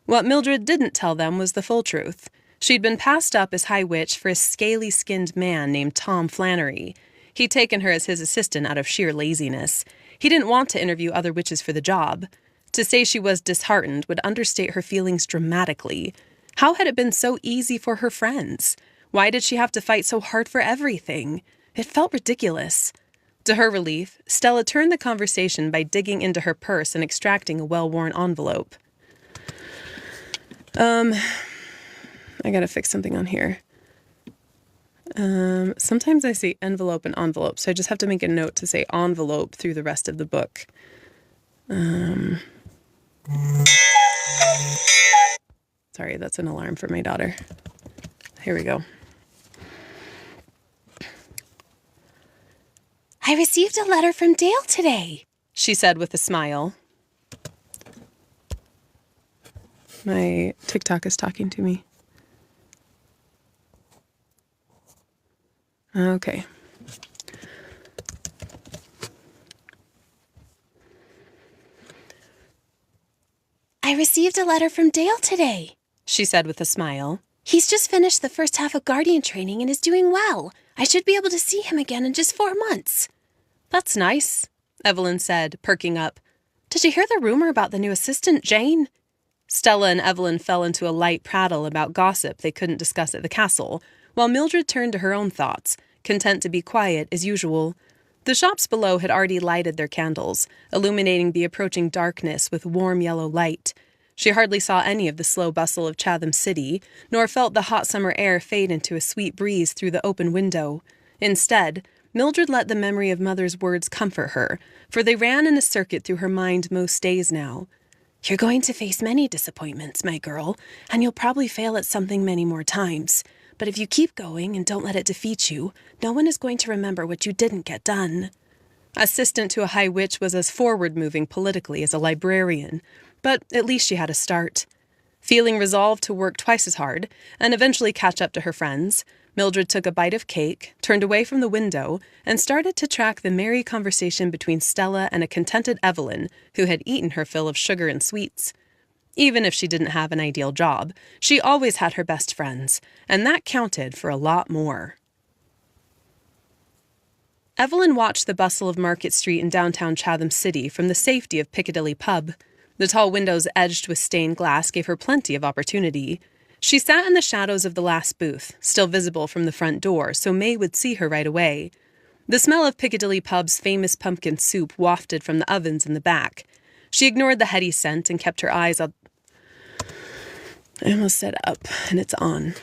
What Mildred didn't tell them was the full truth. She'd been passed up as High Witch for a scaly-skinned man named Tom Flannery. He'd taken her as his assistant out of sheer laziness. He didn't want to interview other witches for the job. To say she was disheartened would understate her feelings dramatically. How had it been so easy for her friends? Why did she have to fight so hard for everything? It felt ridiculous. To her relief, Stella turned the conversation by digging into her purse and extracting a well-worn envelope. I gotta fix something on here. Sometimes I say envelope and envelope, so I just have to make a note to say envelope through the rest of the book. Sorry, that's an alarm for my daughter. Here we go. I received a letter from Dale today, she said with a smile. My TikTok is talking to me. Okay. I received a letter from Dale today, she said with a smile. He's just finished the first half of Guardian training and is doing well. I should be able to see him again in just 4 months. That's nice, Evelyn said, perking up. Did you hear the rumor about the new assistant, Jane? Stella and Evelyn fell into a light prattle about gossip they couldn't discuss at the castle, while Mildred turned to her own thoughts, content to be quiet as usual. The shops below had already lighted their candles, illuminating the approaching darkness with warm yellow light. She hardly saw any of the slow bustle of Chatham City, nor felt the hot summer air fade into a sweet breeze through the open window. Instead, Mildred let the memory of Mother's words comfort her, for they ran in a circuit through her mind most days now. You're going to face many disappointments, my girl, and you'll probably fail at something many more times. But if you keep going and don't let it defeat you, no one is going to remember what you didn't get done. Assistant to a High Witch was as forward-moving politically as a librarian, but at least she had a start. Feeling resolved to work twice as hard and eventually catch up to her friends, Mildred took a bite of cake, turned away from the window, and started to track the merry conversation between Stella and a contented Evelyn, who had eaten her fill of sugar and sweets. Even if she didn't have an ideal job, she always had her best friends, and that counted for a lot more. Evelyn watched the bustle of Market Street in downtown Chatham City from the safety of Piccadilly Pub. The tall windows edged with stained glass gave her plenty of opportunity. She sat in the shadows of the last booth, still visible from the front door, so May would see her right away. The smell of Piccadilly Pub's famous pumpkin soup wafted from the ovens in the back. She ignored the heady scent and kept her eyes up. I almost said up, and it's on.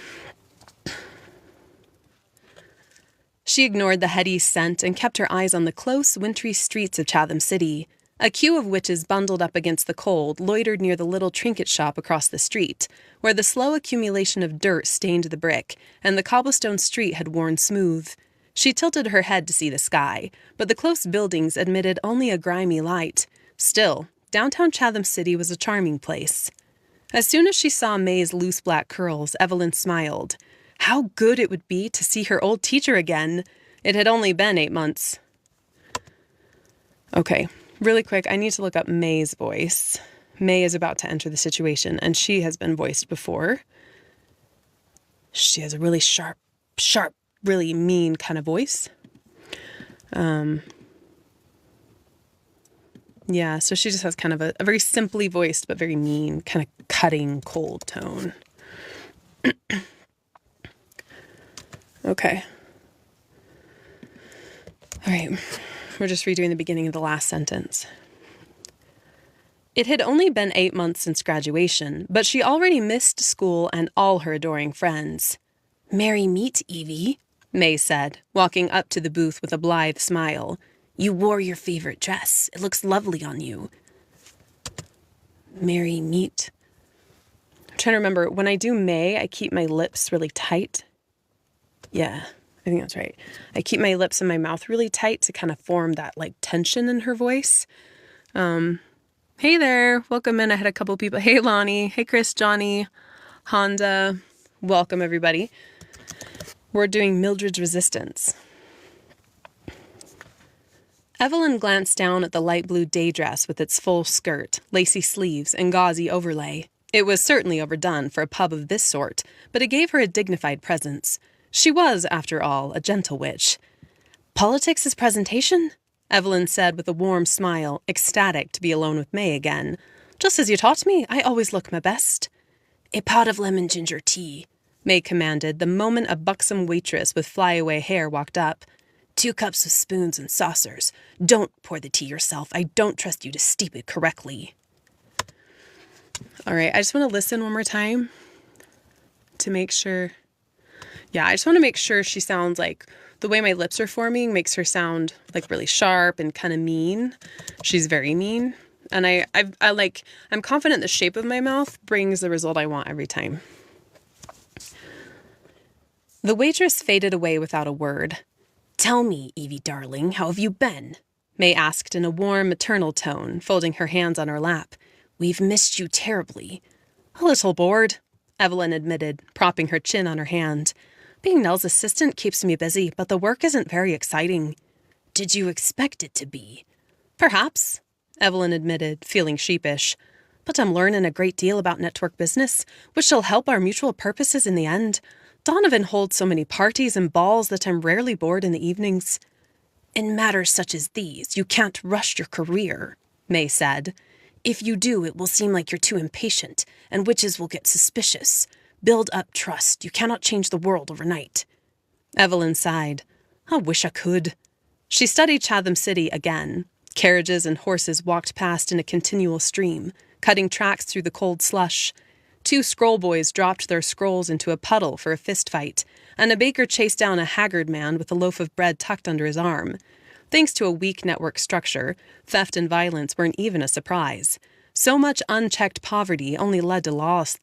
She ignored the heady scent and kept her eyes on the close, wintry streets of Chatham City. A queue of witches bundled up against the cold loitered near the little trinket shop across the street, where the slow accumulation of dirt stained the brick, and the cobblestone street had worn smooth. She tilted her head to see the sky, but the close buildings admitted only a grimy light. Still, downtown Chatham City was a charming place. As soon as she saw May's loose black curls, Evelyn smiled. How good it would be to see her old teacher again. It had only been 8 months. Okay. Really quick, I need to look up May's voice. May is about to enter the situation, and she has been voiced before. She has a really sharp, really mean kind of voice. Yeah, so she just has kind of a very simply voiced, but very mean, kind of cutting, cold tone. Okay. All right. We're just redoing the beginning of the last sentence. It had only been 8 months since graduation, but she already missed school and all her adoring friends. Merry meet, Evie, May said, walking up to the booth with a blithe smile. You wore your favorite dress. It looks lovely on you. Merry meet. I'm trying to remember, when I do May, I keep my lips really tight. Yeah. I think that's right. I keep my lips and my mouth really tight to kind of form that like tension in her voice. Hey there. Welcome in. I had a couple people. Hey, Lonnie. Hey, Chris, Johnny, Honda. Welcome, everybody. We're doing Mildred's Resistance. Evelyn glanced down at the light blue day dress with its full skirt, lacy sleeves, and gauzy overlay. It was certainly overdone for a pub of this sort, but it gave her a dignified presence. She was, after all, a gentle witch. "Politics is presentation?" Evelyn said with a warm smile, ecstatic to be alone with May again. "Just as you taught me, I always look my best." "A pot of lemon ginger tea," May commanded the moment a buxom waitress with flyaway hair walked up. "2 cups with spoons and saucers. Don't pour the tea yourself. I don't trust you to steep it correctly." All right, I just want to listen one more time to make sure. Yeah, I just want to make sure she sounds like the way my lips are forming makes her sound like really sharp and kind of mean. She's very mean. And I'm confident the shape of my mouth brings the result I want every time. The waitress faded away without a word. "Tell me, Evie darling, how have you been?" May asked in a warm, maternal tone, folding her hands on her lap. "We've missed you terribly." "A little bored," Evelyn admitted, propping her chin on her hand. "Being Nell's assistant keeps me busy, but the work isn't very exciting." "Did you expect it to be?" "Perhaps," Evelyn admitted, feeling sheepish. "But I'm learning a great deal about network business, which shall help our mutual purposes in the end. Donovan holds so many parties and balls that I'm rarely bored in the evenings." "In matters such as these, you can't rush your career," May said. "If you do, it will seem like you're too impatient, and witches will get suspicious. Build up trust. You cannot change the world overnight." Evelyn sighed. "I wish I could." She studied Chatham City again. Carriages and horses walked past in a continual stream, cutting tracks through the cold slush. 2 scroll boys dropped their scrolls into a puddle for a fist fight, and a baker chased down a haggard man with a loaf of bread tucked under his arm. Thanks to a weak network structure, theft and violence weren't even a surprise. So much unchecked poverty only led to loss.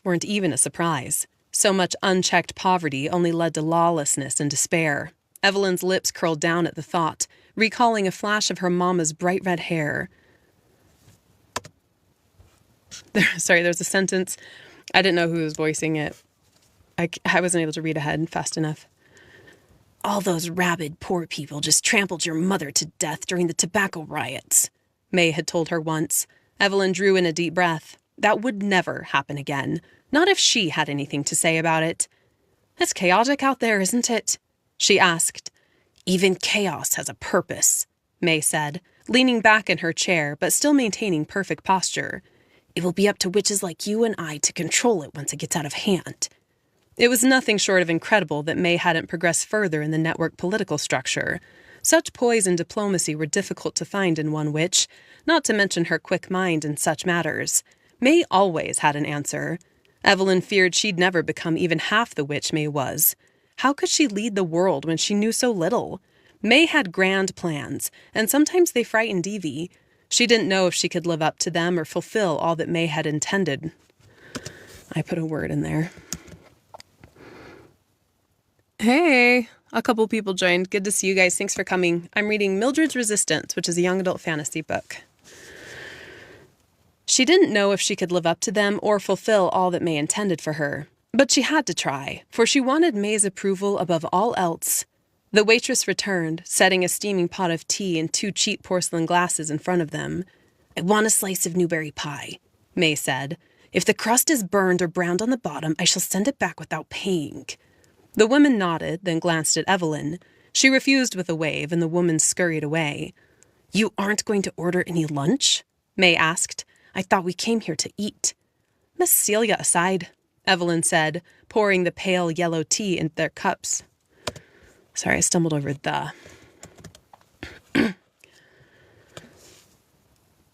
Weren't even a surprise. So much unchecked poverty only led to lawlessness and despair. Evelyn's lips curled down at the thought, recalling a flash of her mama's bright red hair. There's a sentence. I didn't know who was voicing it. I wasn't able to read ahead fast enough. "All those rabid poor people just trampled your mother to death during the tobacco riots," May had told her once. Evelyn drew in a deep breath. That would never happen again. Not if she had anything to say about it. "It's chaotic out there, isn't it?" she asked. "Even chaos has a purpose," May said, leaning back in her chair but still maintaining perfect posture. "It will be up to witches like you and I to control it once it gets out of hand." It was nothing short of incredible that May hadn't progressed further in the network political structure. Such poise and diplomacy were difficult to find in one witch, not to mention her quick mind in such matters. May always had an answer. Evelyn feared she'd never become even half the witch May was. How could she lead the world when she knew so little? May had grand plans, and sometimes they frightened Evie. She didn't know if she could live up to them or fulfill all that May had intended. I put a word in there. Hey, a couple people joined. Good to see you guys. Thanks for coming. I'm reading Mildred's Resistance, which is a young adult fantasy book. She didn't know if she could live up to them or fulfill all that May intended for her. But she had to try, for she wanted May's approval above all else. The waitress returned, setting a steaming pot of tea and 2 cheap porcelain glasses in front of them. "I want a slice of newberry pie," May said. "If the crust is burned or browned on the bottom, I shall send it back without paying." The woman nodded, then glanced at Evelyn. She refused with a wave, and the woman scurried away. "You aren't going to order any lunch?" May asked. "I thought we came here to eat." "Miss Celia aside," Evelyn said, pouring the pale yellow tea into their cups. Sorry, I stumbled over the.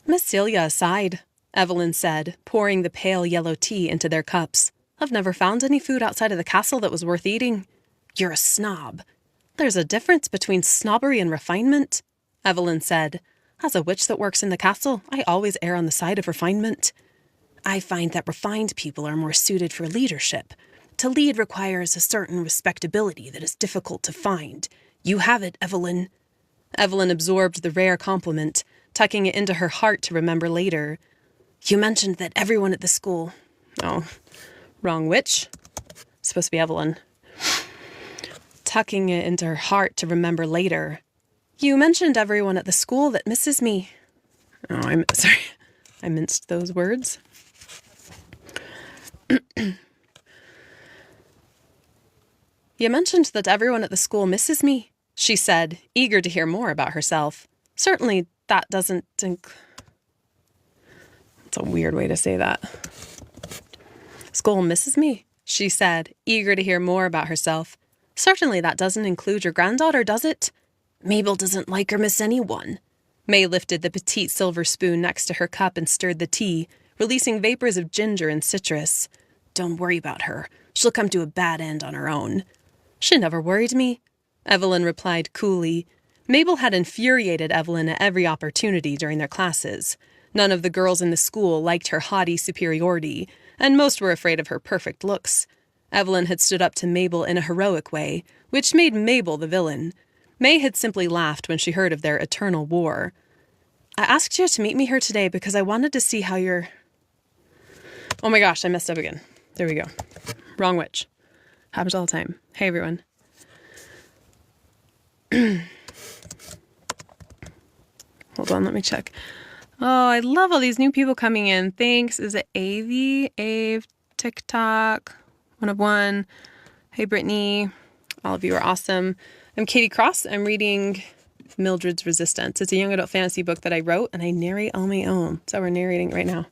"Miss Celia aside," Evelyn said, pouring the pale yellow tea into their cups. "I've never found any food outside of the castle that was worth eating." "You're a snob." "There's a difference between snobbery and refinement," Evelyn said. "As a witch that works in the castle, I always err on the side of refinement." "I find that refined people are more suited for leadership. To lead requires a certain respectability that is difficult to find. You have it, Evelyn." Evelyn absorbed the rare compliment, tucking it into her heart to remember later. You mentioned that everyone at the school... Oh, wrong witch. Supposed to be Evelyn. Tucking it into her heart to remember later. You mentioned everyone at the school that misses me. Oh, I'm sorry. I minced those words. You mentioned that everyone at the school misses me, she said, eager to hear more about herself. Certainly that doesn't... It's a weird way to say that. School misses me, she said, eager to hear more about herself. Certainly that doesn't include your granddaughter, does it? Mabel doesn't like or miss anyone. May lifted the petite silver spoon next to her cup and stirred the tea, releasing vapors of ginger and citrus. Don't worry about her. She'll come to a bad end on her own. She never worried me, Evelyn replied coolly. Mabel had infuriated Evelyn at every opportunity during their classes. None of the girls in the school liked her haughty superiority, and most were afraid of her perfect looks. Evelyn had stood up to Mabel in a heroic way, which made Mabel the villain. May had simply laughed when she heard of their eternal war. I asked you to meet me here today because I wanted to see how you're... Oh my gosh, I messed up again. There we go. Wrong witch. Happens all the time. Hey, everyone. Hold on, let me check. Oh, I love all these new people coming in. Thanks. Is it Avi? Ave, TikTok, 101. Hey, Brittany. All of you are awesome. I'm Katie Cross. I'm reading Mildred's Resistance. It's a young adult fantasy book that I wrote, and I narrate on my own. So we're narrating right now.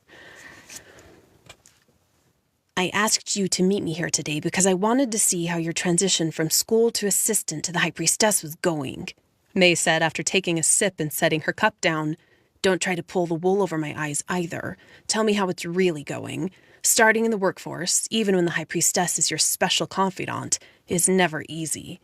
I asked you to meet me here today because I wanted to see how your transition from school to assistant to the High Priestess was going, May said after taking a sip and setting her cup down. Don't try to pull the wool over my eyes either. Tell me how it's really going. Starting in the workforce, even when the High Priestess is your special confidant, is never easy.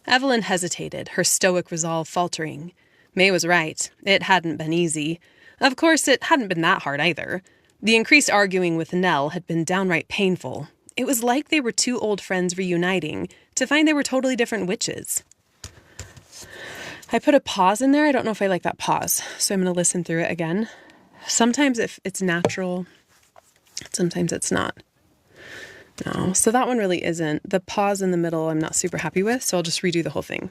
Evelyn hesitated, her stoic resolve faltering. May was right. It hadn't been easy. Of course, it hadn't been that hard either. The increased arguing with Nell had been downright painful. It was like they were two old friends reuniting to find they were totally different witches. I put a pause in there. I don't know if I like that pause, so I'm going to listen through it again. Sometimes it's natural, sometimes it's not. No, so that one really isn't. The pause in the middle I'm not super happy with, so I'll just redo the whole thing.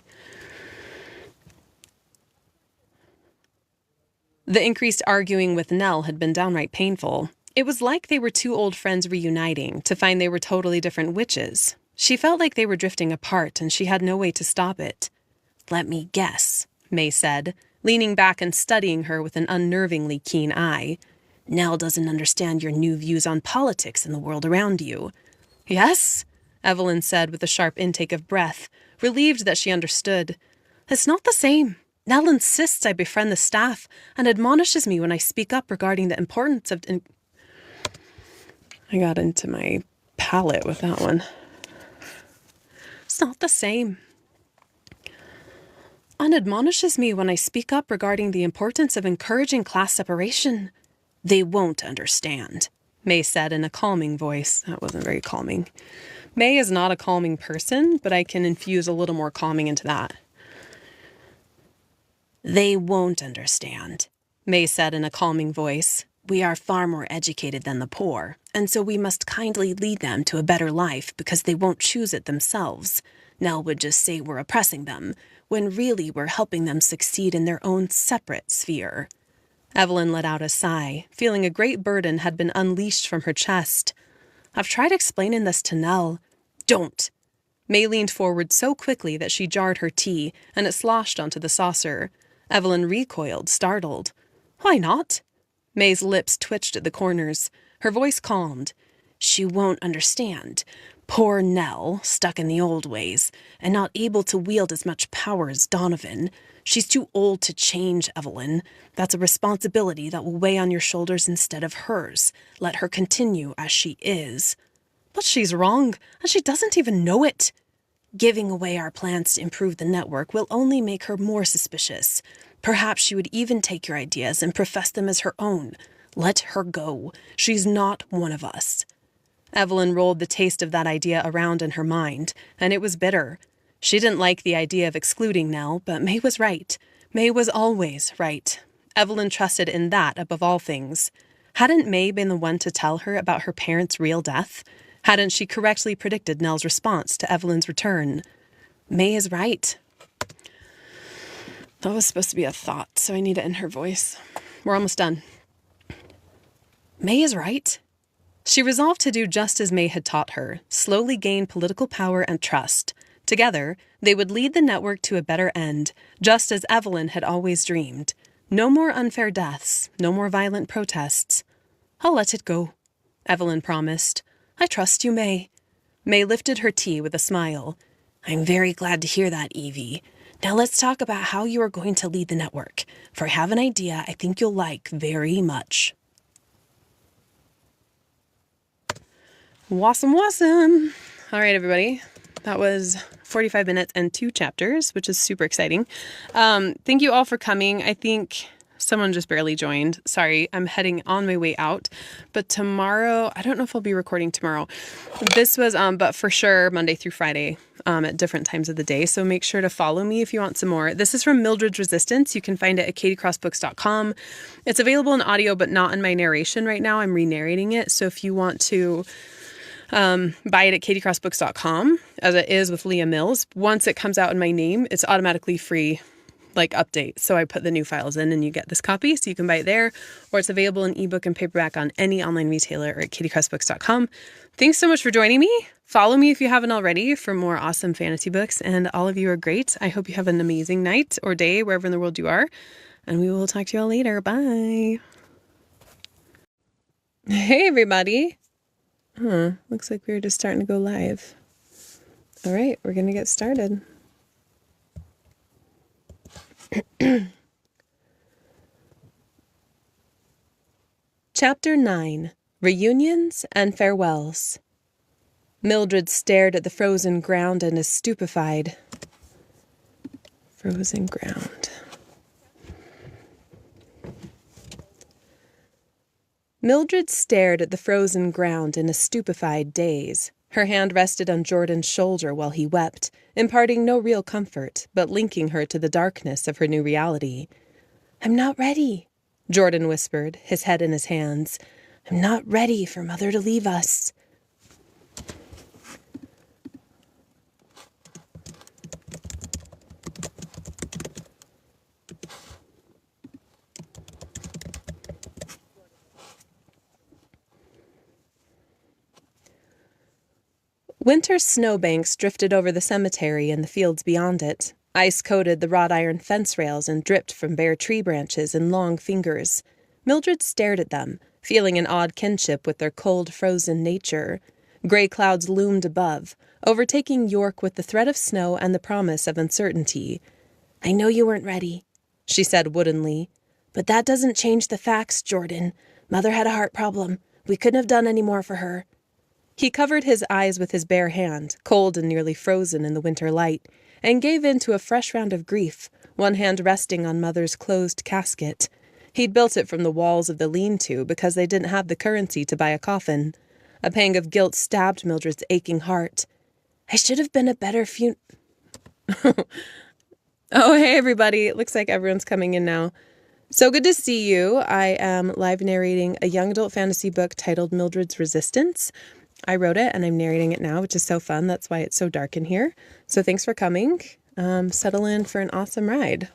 The increased arguing with Nell had been downright painful. It was like they were two old friends reuniting to find they were totally different witches. She felt like they were drifting apart, and she had no way to stop it. Let me guess, May said, leaning back and studying her with an unnervingly keen eye. Nell doesn't understand your new views on politics and the world around you. Yes, Evelyn said with a sharp intake of breath, relieved that she understood. It's not the same. Nell insists I befriend the staff and admonishes me when I speak up regarding the importance of... I got into my palate with that one. It's not the same. And admonishes me when I speak up regarding the importance of encouraging class separation. They won't understand, May said in a calming voice. That wasn't very calming. May is not a calming person, but I can infuse a little more calming into that. They won't understand, May said in a calming voice. We are far more educated than the poor, and so we must kindly lead them to a better life because they won't choose it themselves. Nell would just say we're oppressing them, when really we're helping them succeed in their own separate sphere. Evelyn let out a sigh, feeling a great burden had been unleashed from her chest. I've tried explaining this to Nell. Don't. May leaned forward so quickly that she jarred her tea, and it sloshed onto the saucer. Evelyn recoiled, startled. Why not? May's lips twitched at the corners. Her voice calmed. She won't understand. Poor Nell, stuck in the old ways, and not able to wield as much power as Donovan. She's too old to change, Evelyn. That's a responsibility that will weigh on your shoulders instead of hers. Let her continue as she is. But she's wrong, and she doesn't even know it. Giving away our plans to improve the network will only make her more suspicious. Perhaps she would even take your ideas and profess them as her own. Let her go. She's not one of us. Evelyn rolled the taste of that idea around in her mind, and it was bitter. She didn't like the idea of excluding Nell, but May was right. May was always right. Evelyn trusted in that above all things. Hadn't May been the one to tell her about her parents' real death? Hadn't she correctly predicted Nell's response to Evelyn's return? May is right. That was supposed to be a thought, so I need it in her voice. We're almost done. May is right. She resolved to do just as May had taught her, slowly gain political power and trust. Together, they would lead the network to a better end, just as Evelyn had always dreamed. No more unfair deaths, no more violent protests. I'll let it go, Evelyn promised. I trust you, May. May lifted her tea with a smile. I'm very glad to hear that, Evie. Now let's talk about how you are going to lead the network, for I have an idea I think you'll like very much. Awesome. All right, everybody. That was 45 minutes and 2 chapters, which is super exciting. Thank you all for coming. I think someone just barely joined. Sorry, I'm heading on my way out. But tomorrow, I don't know if I'll be recording tomorrow. This was, but for sure, Monday through Friday at different times of the day. So make sure to follow me if you want some more. This is from Mildred's Resistance. You can find it at katiecrossbooks.com. It's available in audio, but not in my narration right now. I'm re-narrating it. So if you want to buy it at katiecrossbooks.com, as it is with Leah Mills. Once it comes out in my name, it's automatically free, update. So I put the new files in and you get this copy, so you can buy it there, or it's available in ebook and paperback on any online retailer or at katiecrossbooks.com. Thanks so much for joining me. Follow me if you haven't already for more awesome fantasy books, and all of you are great. I hope you have an amazing night or day wherever in the world you are, and we will talk to you all later. Bye. Hey, everybody. Looks like we were just starting to go live. All right, we're going to get started. Chapter 9. Reunions and Farewells. Mildred stared at the frozen ground and is stupefied. Frozen ground. Mildred stared at the frozen ground in a stupefied daze. Her hand rested on Jordan's shoulder while he wept, imparting no real comfort, but linking her to the darkness of her new reality. I'm not ready, Jordan whispered, his head in his hands. I'm not ready for Mother to leave us. Winter snowbanks drifted over the cemetery and the fields beyond it. Ice coated the wrought iron fence rails and dripped from bare tree branches in long fingers. Mildred stared at them, feeling an odd kinship with their cold, frozen nature. Gray clouds loomed above, overtaking York with the threat of snow and the promise of uncertainty. I know you weren't ready, she said woodenly. But that doesn't change the facts, Jordan. Mother had a heart problem. We couldn't have done any more for her. He covered his eyes with his bare hand, cold and nearly frozen in the winter light, and gave in to a fresh round of grief, one hand resting on Mother's closed casket. He'd built it from the walls of the lean-to because they didn't have the currency to buy a coffin. A pang of guilt stabbed Mildred's aching heart. I should have been a better Oh, hey, everybody. It looks like everyone's coming in now. So good to see you. I am live narrating a young adult fantasy book titled Mildred's Resistance. I wrote it and I'm narrating it now, which is so fun. That's why it's so dark in here. So thanks for coming. Settle in for an awesome ride.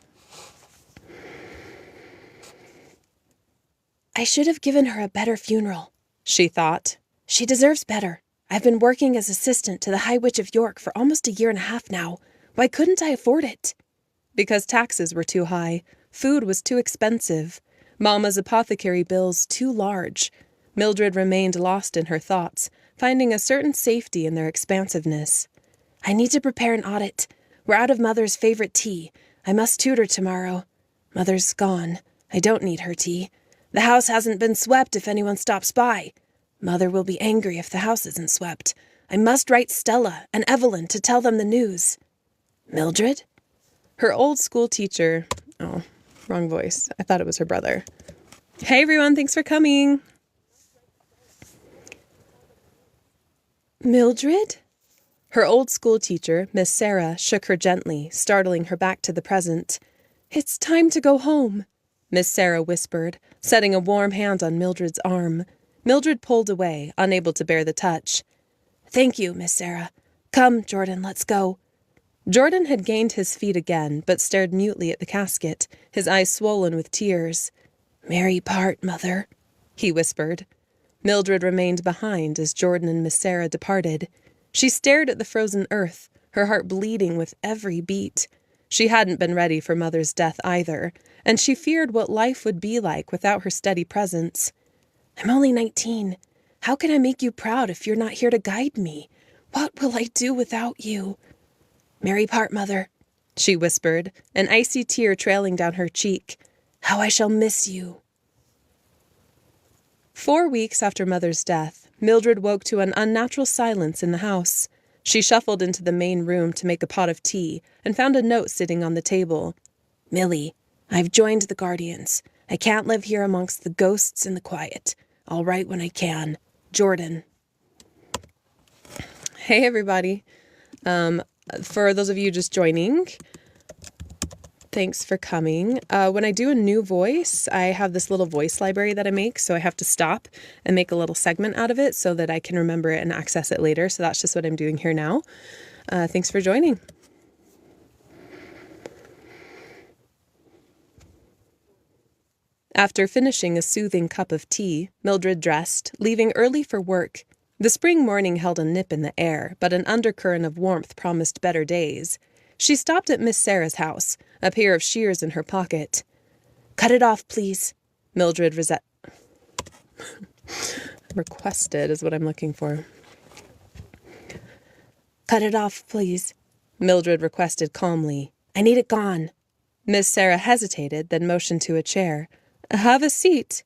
I should have given her a better funeral, she thought. She deserves better. I've been working as assistant to the High Witch of York for almost a year and a half now. Why couldn't I afford it? Because taxes were too high. Food was too expensive. Mama's apothecary bills too large. Mildred remained lost in her thoughts, finding a certain safety in their expansiveness. I need to prepare an audit. We're out of Mother's favorite tea. I must tutor tomorrow. Mother's gone. I don't need her tea. The house hasn't been swept if anyone stops by. Mother will be angry if the house isn't swept. I must write Stella and Evelyn to tell them the news. Mildred? Her old school teacher... Oh, wrong voice. I thought it was her brother. Hey, everyone. Thanks for coming. Mildred? Her old school teacher, Miss Sarah, shook her gently, startling her back to the present. It's time to go home. Miss Sarah whispered, setting a warm hand on Mildred's arm. Mildred pulled away, unable to bear the touch. "Thank you, Miss Sarah. Come, Jordan, let's go." Jordan had gained his feet again, but stared mutely at the casket, his eyes swollen with tears. "Merry part, Mother," he whispered. Mildred remained behind as Jordan and Miss Sarah departed. She stared at the frozen earth, her heart bleeding with every beat. She hadn't been ready for Mother's death either, and she feared what life would be like without her steady presence. "I'm only 19. How can I make you proud if you're not here to guide me? What will I do without you?" "Merry part, Mother," she whispered, an icy tear trailing down her cheek. "How I shall miss you." 4 weeks after Mother's death, Mildred woke to an unnatural silence in the house. She shuffled into the main room to make a pot of tea and found a note sitting on the table. "Millie, I've joined the Guardians. I can't live here amongst the ghosts and the quiet. I'll write when I can. Jordan." Hey, everybody. For those of you just joining, thanks for coming. When I do a new voice, I have this little voice library that I make, so I have to stop and make a little segment out of it so that I can remember it and access it later. So that's just what I'm doing here now. Thanks for joining. After finishing a soothing cup of tea, Mildred dressed, leaving early for work. The spring morning held a nip in the air, but an undercurrent of warmth promised better days. She stopped at Miss Sarah's house, a pair of shears in her pocket. "Cut it off, please," Mildred requested is what I'm looking for. "Cut it off, please," Mildred requested calmly. "I need it gone." Miss Sarah hesitated, then motioned to a chair. "Have a seat."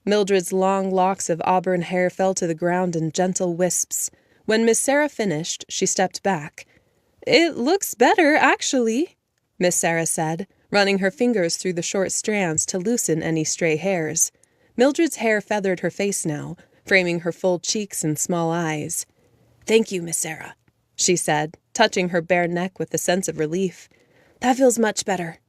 Mildred's long locks of auburn hair fell to the ground in gentle wisps. When Miss Sarah finished, she stepped back. "It looks better, actually," Miss Sarah said, running her fingers through the short strands to loosen any stray hairs. Mildred's hair feathered her face now, framing her full cheeks and small eyes. "Thank you, Miss Sarah," she said, touching her bare neck with a sense of relief. "That feels much better."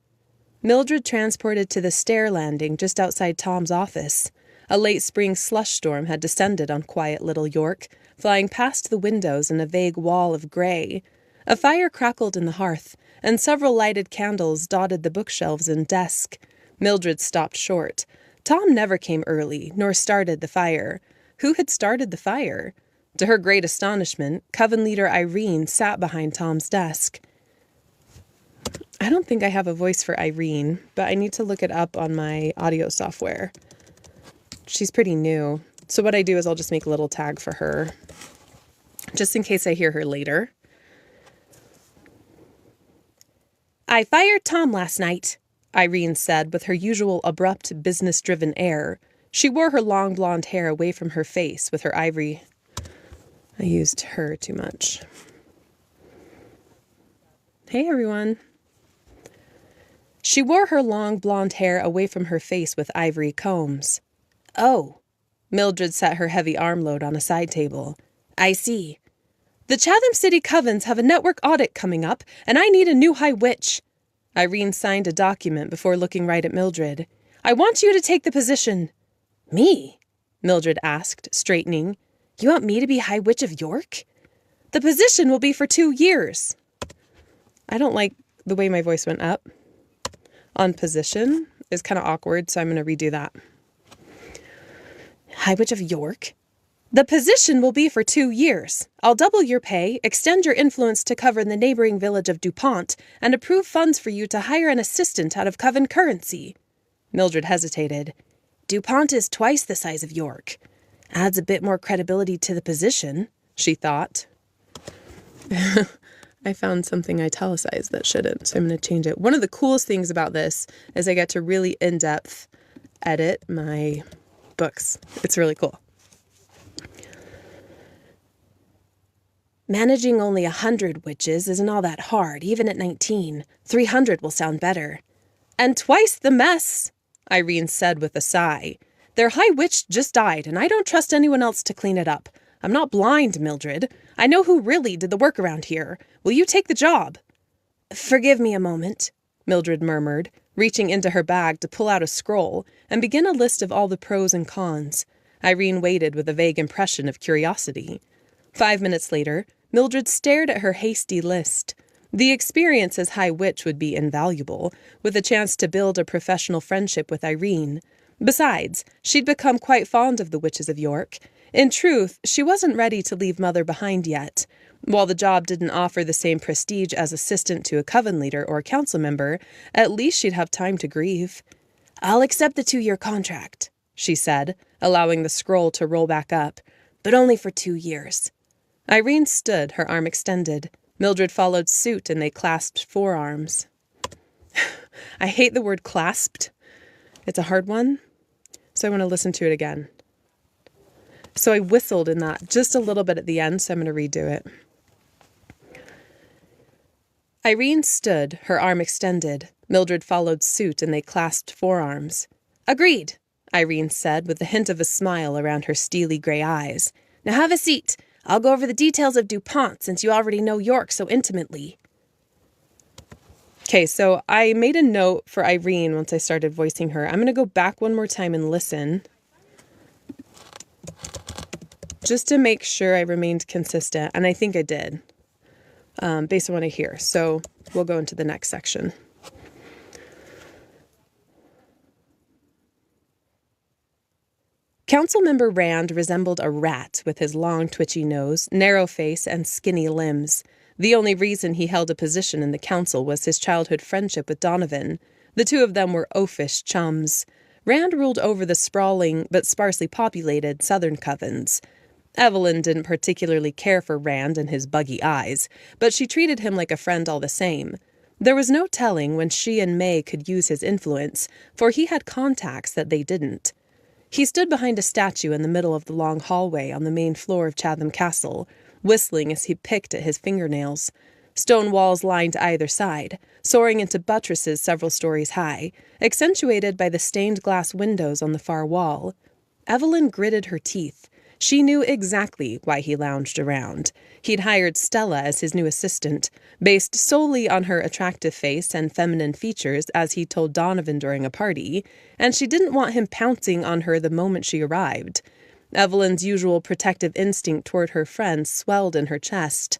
Mildred transported to the stair landing just outside Tom's office. A late spring slush storm had descended on quiet little York, flying past the windows in a vague wall of gray. A fire crackled in the hearth, and several lighted candles dotted the bookshelves and desk. Mildred stopped short. Tom never came early, nor started the fire. Who had started the fire? To her great astonishment, Coven leader Irene sat behind Tom's desk. I don't think I have a voice for Irene, but I need to look it up on my audio software. She's pretty new. So what I do is I'll just make a little tag for her, just in case I hear her later. "I fired Tom last night," Irene said with her usual abrupt, business-driven air. She wore her long blonde hair away from her face with her ivory. I used her too much. Hey, everyone. She wore her long blonde hair away from her face with ivory combs. "Oh." Mildred set her heavy armload on a side table. "I see. The Chatham City Covens have a network audit coming up, and I need a new High Witch." Irene signed a document before looking right at Mildred. "I want you to take the position." "Me?" Mildred asked, straightening. "You want me to be High Witch of York?" "The position will be for 2 years. I don't like the way my voice went up. On position is kind of awkward, so I'm going to redo that. "High Witch of York?" "The position will be for 2 years. I'll double your pay, extend your influence to cover the neighboring village of DuPont, and approve funds for you to hire an assistant out of Coven currency." Mildred hesitated. "DuPont is twice the size of York. Adds a bit more credibility to the position," she thought. I found something italicized that shouldn't, so I'm going to change it. One of the coolest things about this is I get to really in-depth edit my books. It's really cool. "Managing only 100 witches isn't all that hard, even at 19. 300 will sound better." "And twice the mess," Irene said with a sigh. "Their High Witch just died, and I don't trust anyone else to clean it up. I'm not blind, Mildred. I know who really did the work around here. Will you take the job?" "Forgive me a moment," Mildred murmured, reaching into her bag to pull out a scroll and begin a list of all the pros and cons. Irene waited with a vague impression of curiosity. 5 minutes later, Mildred stared at her hasty list. The experience as High Witch would be invaluable, with a chance to build a professional friendship with Irene. Besides, she'd become quite fond of the Witches of York. In truth, she wasn't ready to leave Mother behind yet. While the job didn't offer the same prestige as assistant to a coven leader or council member, at least she'd have time to grieve. "I'll accept the 2-year contract," she said, allowing the scroll to roll back up, "but only for 2 years. Irene stood, her arm extended. Mildred followed suit, and they clasped forearms. I hate the word clasped. It's a hard one, so I want to listen to it again. So I whistled in that just a little bit at the end, so I'm going to redo it. Irene stood, her arm extended. Mildred followed suit, and they clasped forearms. "Agreed," Irene said, with the hint of a smile around her steely gray eyes. "Now have a seat. I'll go over the details of DuPont, since you already know York so intimately." Okay, so I made a note for Irene once I started voicing her. I'm going to go back one more time and listen, just to make sure I remained consistent, and I think I did, based on what I hear. So we'll go into the next section. Councilmember Rand resembled a rat with his long, twitchy nose, narrow face, and skinny limbs. The only reason he held a position in the council was his childhood friendship with Donovan. The two of them were oafish chums. Rand ruled over the sprawling but sparsely populated southern covens. Evelyn didn't particularly care for Rand and his buggy eyes, but she treated him like a friend all the same. There was no telling when she and May could use his influence, for he had contacts that they didn't. He stood behind a statue in the middle of the long hallway on the main floor of Chatham Castle, whistling as he picked at his fingernails. Stone walls lined either side, soaring into buttresses several stories high, accentuated by the stained glass windows on the far wall. Evelyn gritted her teeth. She knew exactly why he lounged around. He'd hired Stella as his new assistant, based solely on her attractive face and feminine features, as he told Donovan during a party, and she didn't want him pouncing on her the moment she arrived. Evelyn's usual protective instinct toward her friend swelled in her chest.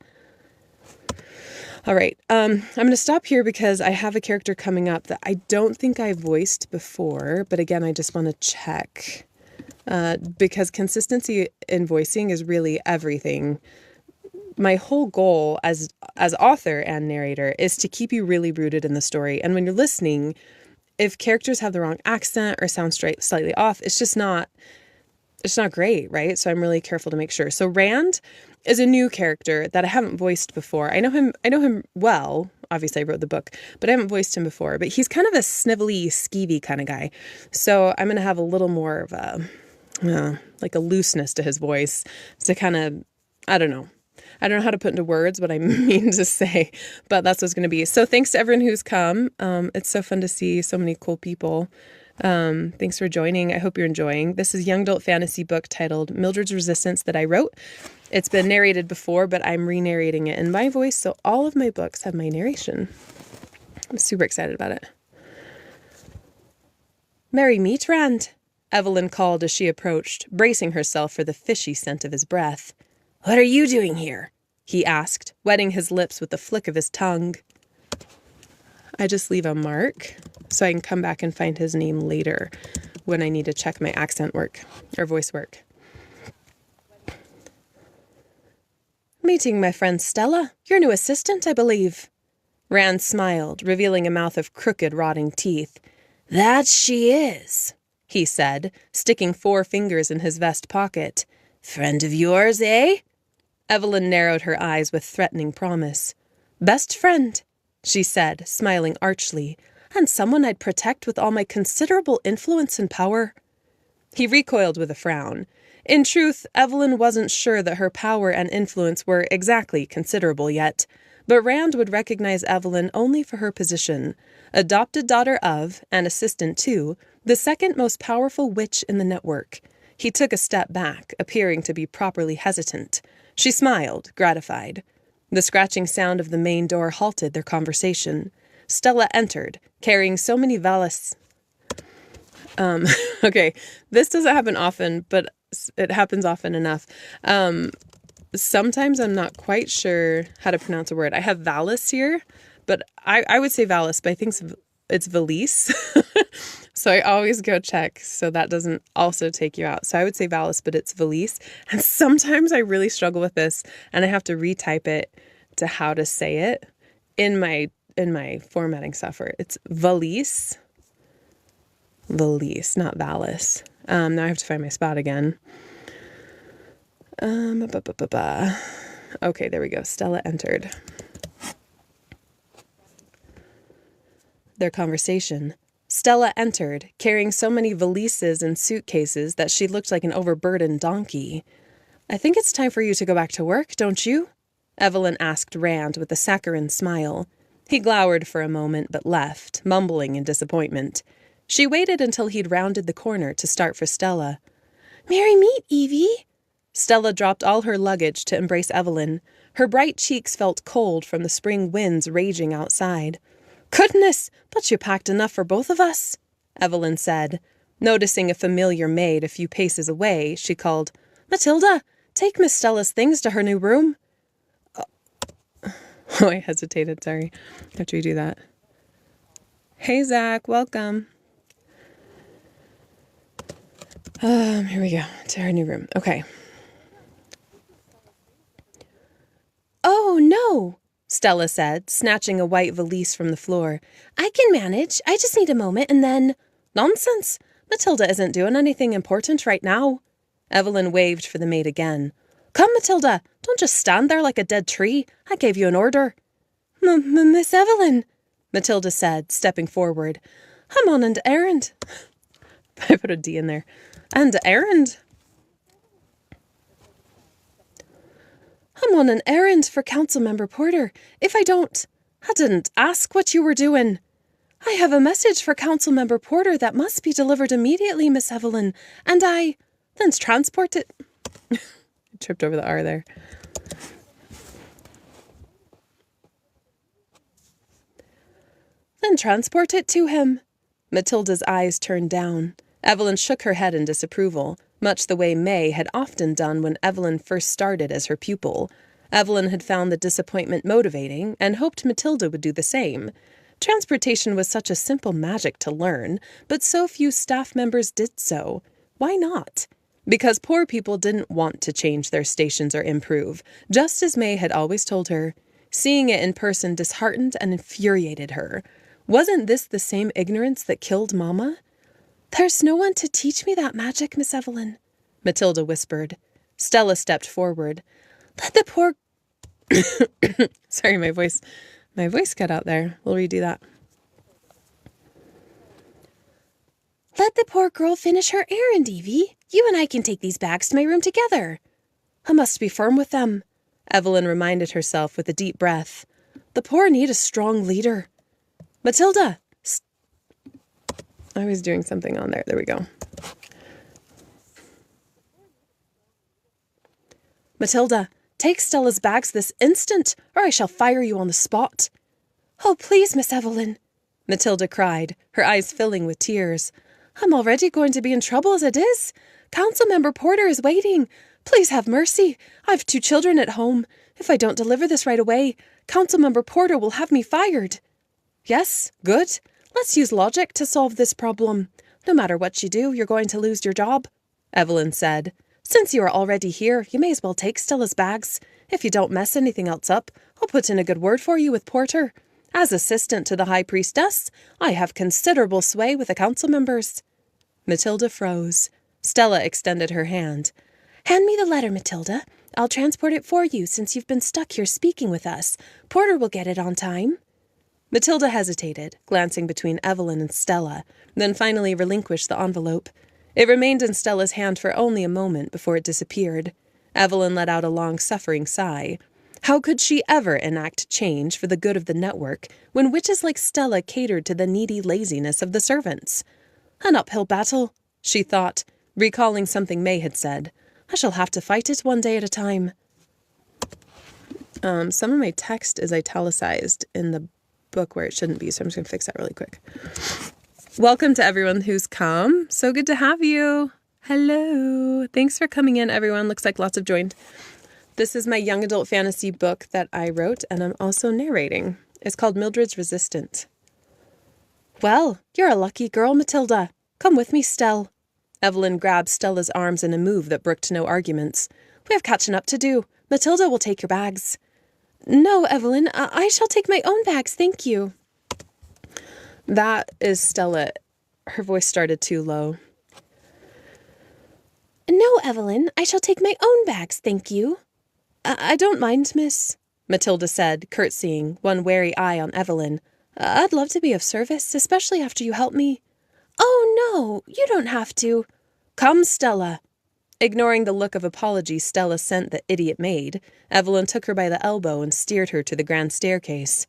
All right, I'm going to stop here because I have a character coming up that I don't think I voiced before, but again, I just want to check. Because consistency in voicing is really everything. My whole goal as author and narrator is to keep you really rooted in the story. And when you're listening, if characters have the wrong accent or sound slightly off, it's not great, right? So I'm really careful to make sure. So Rand is a new character that I haven't voiced before. I know him well. Obviously, I wrote the book, but I haven't voiced him before. But he's kind of a snivelly, skeevy kind of guy. So I'm going to have a little more of a looseness to his voice to kind of, I don't know how to put into words what I mean to say, but that's what it's going to be. So thanks to everyone who's come. It's so fun to see so many cool people. Thanks for joining. I hope you're enjoying. This is a young adult fantasy book titled Mildred's Resistance that I wrote. It's been narrated before, but I'm re-narrating it in my voice, so all of my books have my narration. I'm super excited about it. "Merry meet, Rand," Evelyn called as she approached, bracing herself for the fishy scent of his breath. "What are you doing here?" he asked, wetting his lips with the flick of his tongue. I just leave a mark so I can come back and find his name later when I need to check my accent work or voice work. "Meeting my friend Stella, your new assistant, I believe." Rand smiled, revealing a mouth of crooked, rotting teeth. "That she is," he said, sticking 4 fingers in his vest pocket. "Friend of yours, eh?" Evelyn narrowed her eyes with threatening promise. "Best friend," she said, smiling archly, "and someone I'd protect with all my considerable influence and power." He recoiled with a frown. In truth, Evelyn wasn't sure that her power and influence were exactly considerable yet, but Rand would recognize Evelyn only for her position. Adopted daughter of, and assistant to, the second most powerful witch in the network. He took a step back, appearing to be properly hesitant. She smiled, gratified. The scratching sound of the main door halted their conversation. Stella entered, carrying so many okay, this doesn't happen often, but it happens often enough. Sometimes I'm not quite sure how to pronounce a word. I have valise here, but I would say valise, but I think it's valise. So I always go check so that doesn't also take you out. So I would say valise, but it's valise. And sometimes I really struggle with this and I have to retype it to how to say it in my formatting software. It's valise. Valise, not valise. Now I have to find my spot again. Okay, there we go. Stella entered. Their conversation. Stella entered, carrying so many valises and suitcases that she looked like an overburdened donkey. I think it's time for you to go back to work, don't you? Evelyn asked Rand with a saccharine smile. He glowered for a moment but left, mumbling in disappointment. She waited until he'd rounded the corner to start for Stella. Merry meet, Evie! Stella dropped all her luggage to embrace Evelyn. Her bright cheeks felt cold from the spring winds raging outside. Goodness, but you packed enough for both of us, Evelyn said. Noticing a familiar maid a few paces away, she called, Matilda, take Miss Stella's things to her new room. Oh, I hesitated, sorry. I have to redo that. Hey, Zach, welcome. Here we go, to her new room. Okay. Oh, no, Stella said, snatching a white valise from the floor. I can manage. I just need a moment and then... Nonsense. Matilda isn't doing anything important right now. Evelyn waved for the maid again. Come, Matilda. Don't just stand there like a dead tree. I gave you an order. Miss Evelyn, Matilda said, stepping forward. I'm on an errand. I put a D in there. And errand? I'm on an errand for Councilmember Porter. I didn't ask what you were doing. I have a message for Councilmember Porter that must be delivered immediately, Miss Evelyn, and I then transport it. I tripped over the R there. Then transport it to him. Matilda's eyes turned down. Evelyn shook her head in disapproval, much the way May had often done when Evelyn first started as her pupil. Evelyn had found the disappointment motivating and hoped Matilda would do the same. Transportation was such a simple magic to learn, but so few staff members did so. Why not? Because poor people didn't want to change their stations or improve, just as May had always told her. Seeing it in person disheartened and infuriated her. Wasn't this the same ignorance that killed Mama? There's no one to teach me that magic, Miss Evelyn, Matilda whispered. Stella stepped forward. Let the poor... Sorry, my voice cut out there. We'll redo that. Let the poor girl finish her errand, Evie. You and I can take these bags to my room together. I must be firm with them, Evelyn reminded herself with a deep breath. The poor need a strong leader. Matilda! I was doing something on there. There we go. Matilda, take Stella's bags this instant, or I shall fire you on the spot. Oh, please, Miss Evelyn, Matilda cried, her eyes filling with tears. I'm already going to be in trouble as it is. Councilmember Porter is waiting. Please have mercy. I've 2 children at home. If I don't deliver this right away, Councilmember Porter will have me fired. Yes, good. Let's use logic to solve this problem. No matter what you do, you're going to lose your job, Evelyn said. Since you are already here, you may as well take Stella's bags. If you don't mess anything else up, I'll put in a good word for you with Porter. As assistant to the High Priestess, I have considerable sway with the council members. Matilda froze. Stella extended her hand. Hand me the letter, Matilda. I'll transport it for you since you've been stuck here speaking with us. Porter will get it on time. Matilda hesitated, glancing between Evelyn and Stella, then finally relinquished the envelope. It remained in Stella's hand for only a moment before it disappeared. Evelyn let out a long-suffering sigh. How could she ever enact change for the good of the network when witches like Stella catered to the needy laziness of the servants? An uphill battle, she thought, recalling something May had said. I shall have to fight it one day at a time. Some of my text is italicized in the book where it shouldn't be, so I'm just going to fix that really quick. Welcome to everyone who's come. So good to have you. Hello. Thanks for coming in, everyone. Looks like lots have joined. This is my young adult fantasy book that I wrote, and I'm also narrating. It's called Mildred's Resistant. Well, you're a lucky girl, Matilda. Come with me, Stell. Evelyn grabbed Stella's arms in a move that brooked no arguments. We have catching up to do. Matilda will take your bags. No, Evelyn, I shall take my own bags, thank you. That is Stella. Her voice started too low. No, Evelyn, I shall take my own bags, thank you. I don't mind, miss, Matilda said, curtsying, one wary eye on Evelyn. I'd love to be of service, especially after you help me. Oh, no, you don't have to. Come, Stella. Ignoring the look of apology Stella sent the idiot maid, Evelyn took her by the elbow and steered her to the grand staircase.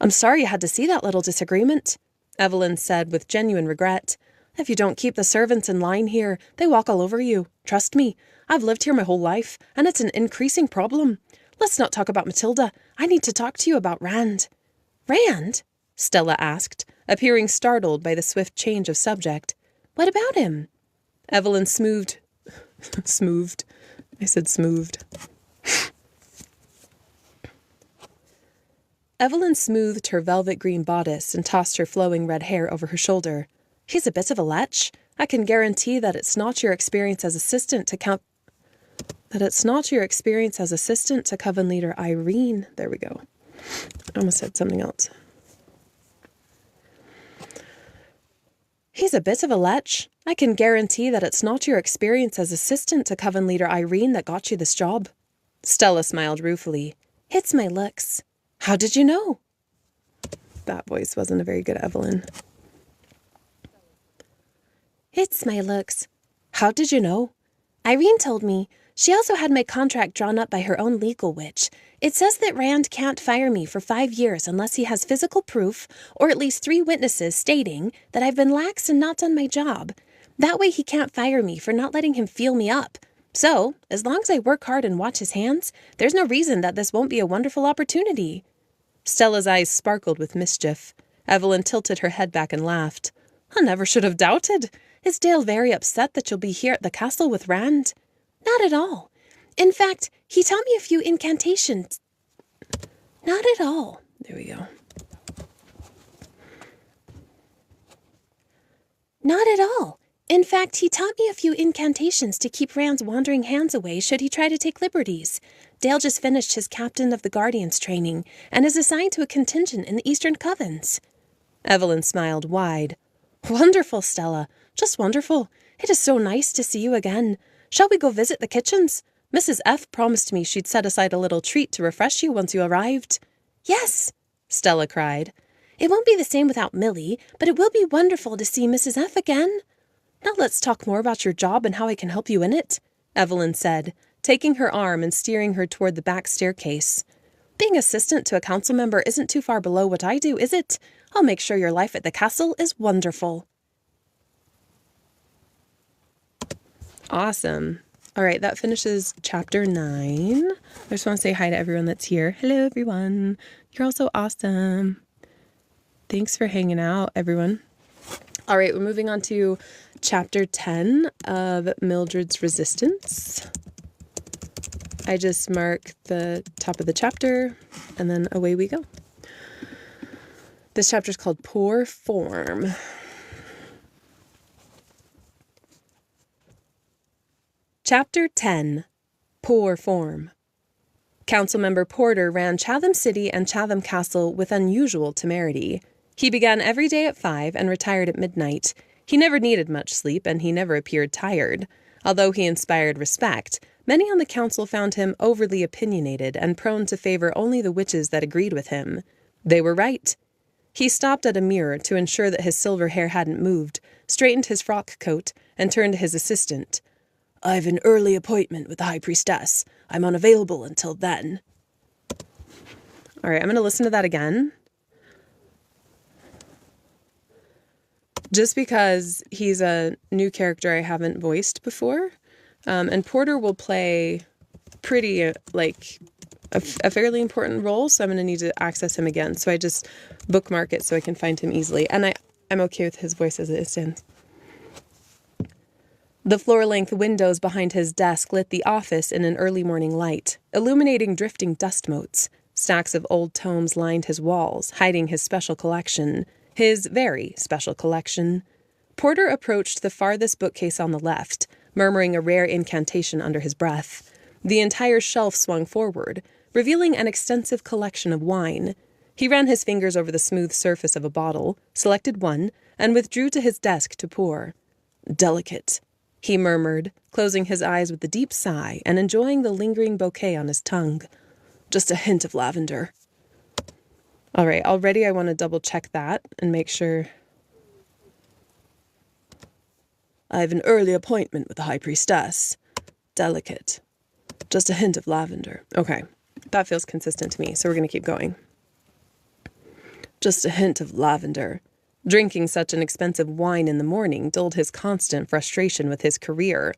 I'm sorry you had to see that little disagreement, Evelyn said with genuine regret. If you don't keep the servants in line here, they walk all over you. Trust me, I've lived here my whole life, and it's an increasing problem. Let's not talk about Matilda. I need to talk to you about Rand. Rand? Stella asked, appearing startled by the swift change of subject. What about him? Evelyn smoothed. I said smoothed. Evelyn smoothed her velvet green bodice and tossed her flowing red hair over her shoulder. He's a bit of a lech. I can guarantee that it's not your experience as assistant to Coven Leader Irene. There we go. I almost said something else. He's a bit of a lech. I can guarantee that it's not your experience as assistant to Coven Leader Irene that got you this job. Stella smiled ruefully. It's my looks. How did you know? That voice wasn't a very good Evelyn. It's my looks. How did you know? Irene told me. She also had my contract drawn up by her own legal witch. It says that Rand can't fire me for 5 years unless he has physical proof, or at least 3 witnesses stating that I've been lax and not done my job. That way he can't fire me for not letting him feel me up. So, as long as I work hard and watch his hands, there's no reason that this won't be a wonderful opportunity. Stella's eyes sparkled with mischief. Evelyn tilted her head back and laughed. I never should have doubted. Is Dale very upset that you'll be here at the castle with Rand? Not at all. In fact, he taught me a few incantations. Not at all. There we go. Not at all. In fact, he taught me a few incantations to keep Rand's wandering hands away should he try to take liberties. Dale just finished his Captain of the Guardians training and is assigned to a contingent in the Eastern Covens. Evelyn smiled wide. Wonderful, Stella. Just wonderful. It is so nice to see you again. Shall we go visit the kitchens? Mrs. F. promised me she'd set aside a little treat to refresh you once you arrived. Yes, Stella cried. It won't be the same without Millie, but it will be wonderful to see Mrs. F. again. Now let's talk more about your job and how I can help you in it, Evelyn said, taking her arm and steering her toward the back staircase. Being assistant to a council member isn't too far below what I do, is it? I'll make sure your life at the castle is wonderful. Awesome. All right, that finishes chapter 9. I just want to say hi to everyone that's here. Hello, everyone. You're all so awesome. Thanks for hanging out, everyone. All right, we're moving on to chapter 10 of Mildred's Resistance. I just mark the top of the chapter, and then away we go. This chapter is called Poor Form. Chapter 10. Poor Form. Councilmember Porter ran Chatham City and Chatham Castle with unusual temerity. He began every day at 5 and retired at midnight. He never needed much sleep, and he never appeared tired. Although he inspired respect, many on the council found him overly opinionated and prone to favor only the witches that agreed with him. They were right. He stopped at a mirror to ensure that his silver hair hadn't moved, straightened his frock coat, and turned to his assistant. I've an early appointment with the High Priestess. I'm unavailable until then. All right, I'm going to listen to that again. Just because he's a new character I haven't voiced before. And Porter will play pretty, like, a fairly important role, so I'm going to need to access him again. So I just bookmark it so I can find him easily. And I'm okay with his voice as it stands. The floor-length windows behind his desk lit the office in an early morning light, illuminating drifting dust motes. Stacks of old tomes lined his walls, hiding his special collection. His very special collection. Porter approached the farthest bookcase on the left, murmuring a rare incantation under his breath. The entire shelf swung forward, revealing an extensive collection of wine. He ran his fingers over the smooth surface of a bottle, selected one, and withdrew to his desk to pour. Delicate, he murmured, closing his eyes with a deep sigh and enjoying the lingering bouquet on his tongue. Just a hint of lavender. All right, already I want to double check that and make sure. I have an early appointment with the High Priestess. Delicate. Just a hint of lavender. Okay, that feels consistent to me, so we're going to keep going. Just a hint of lavender. Drinking such an expensive wine in the morning dulled his constant frustration with his career.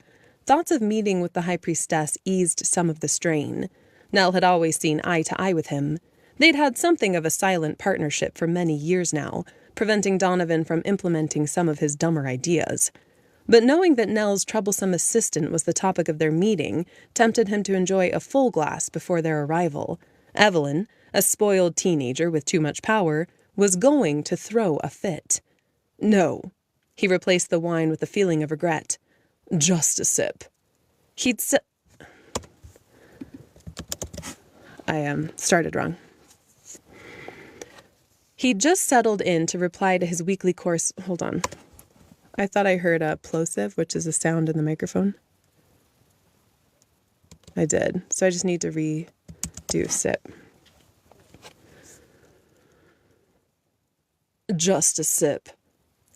Thoughts of meeting with the High Priestess eased some of the strain. Nell had always seen eye to eye with him. They'd had something of a silent partnership for many years now, preventing Donovan from implementing some of his dumber ideas. But knowing that Nell's troublesome assistant was the topic of their meeting tempted him to enjoy a full glass before their arrival. Evelyn, a spoiled teenager with too much power, was going to throw a fit. No. He replaced the wine with a feeling of regret. Just a sip. I started wrong. He'd just settled in to reply to his weekly course. Hold on. I thought I heard a plosive, which is a sound in the microphone. I did. So I just need to redo sip. Just a sip.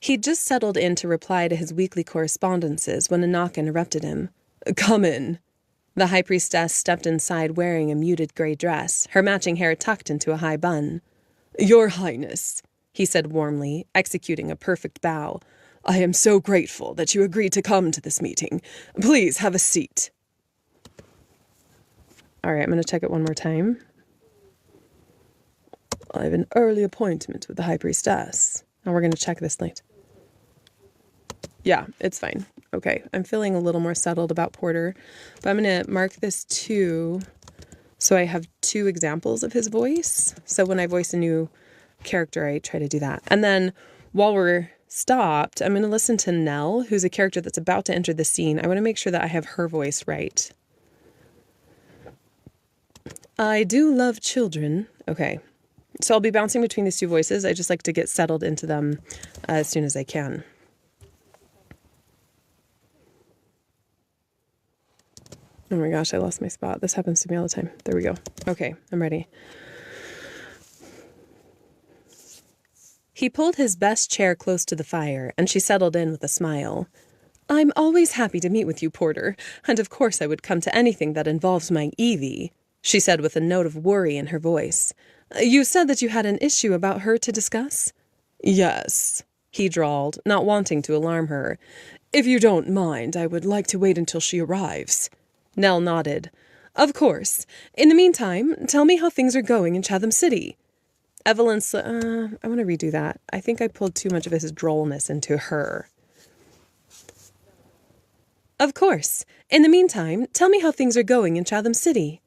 He'd just settled in to reply to his weekly correspondences when a knock interrupted him. Come in. The High Priestess stepped inside wearing a muted gray dress, her matching hair tucked into a high bun. Your Highness, he said warmly, executing a perfect bow. I am so grateful that you agreed to come to this meeting. Please have a seat. All right, I'm going to check it one more time. I have an early appointment with the High Priestess. Now we're going to check this later. Yeah, it's fine. Okay, I'm feeling a little more settled about Porter, but I'm going to mark this 2 so I have 2 examples of his voice. So when I voice a new character, I try to do that. And then while we're stopped, I'm going to listen to Nell, who's a character that's about to enter the scene. I want to make sure that I have her voice right. I do love children. Okay, so I'll be bouncing between these 2 voices. I just like to get settled into them as soon as I can. Oh my gosh, I lost my spot. This happens to me all the time. There we go. Okay, I'm ready. He pulled his best chair close to the fire, and she settled in with a smile. I'm always happy to meet with you, Porter, and of course I would come to anything that involves my Evie, she said with a note of worry in her voice. You said that you had an issue about her to discuss? Yes, he drawled, not wanting to alarm her. If you don't mind, I would like to wait until she arrives. Nell nodded. Of course. In the meantime, tell me how things are going in Chatham City. Evelyn I want to redo that. I think I pulled too much of his drollness into her. Of course. In the meantime, tell me how things are going in Chatham City.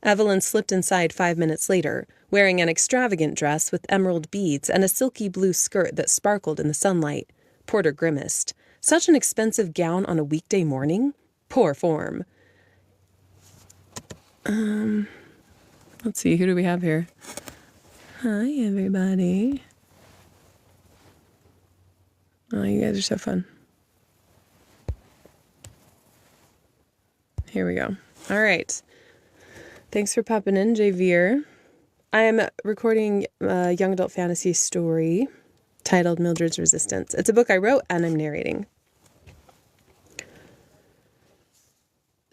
Evelyn slipped inside 5 minutes later, wearing an extravagant dress with emerald beads and a silky blue skirt that sparkled in the sunlight. Porter grimaced. Such an expensive gown on a weekday morning? Poor form. Let's see, who do we have here? Hi, everybody. Oh, you guys are so fun. Here we go. All right. Thanks for popping in, Jay Veer. I am recording a young adult fantasy story titled Mildred's Resistance. It's a book I wrote and I'm narrating.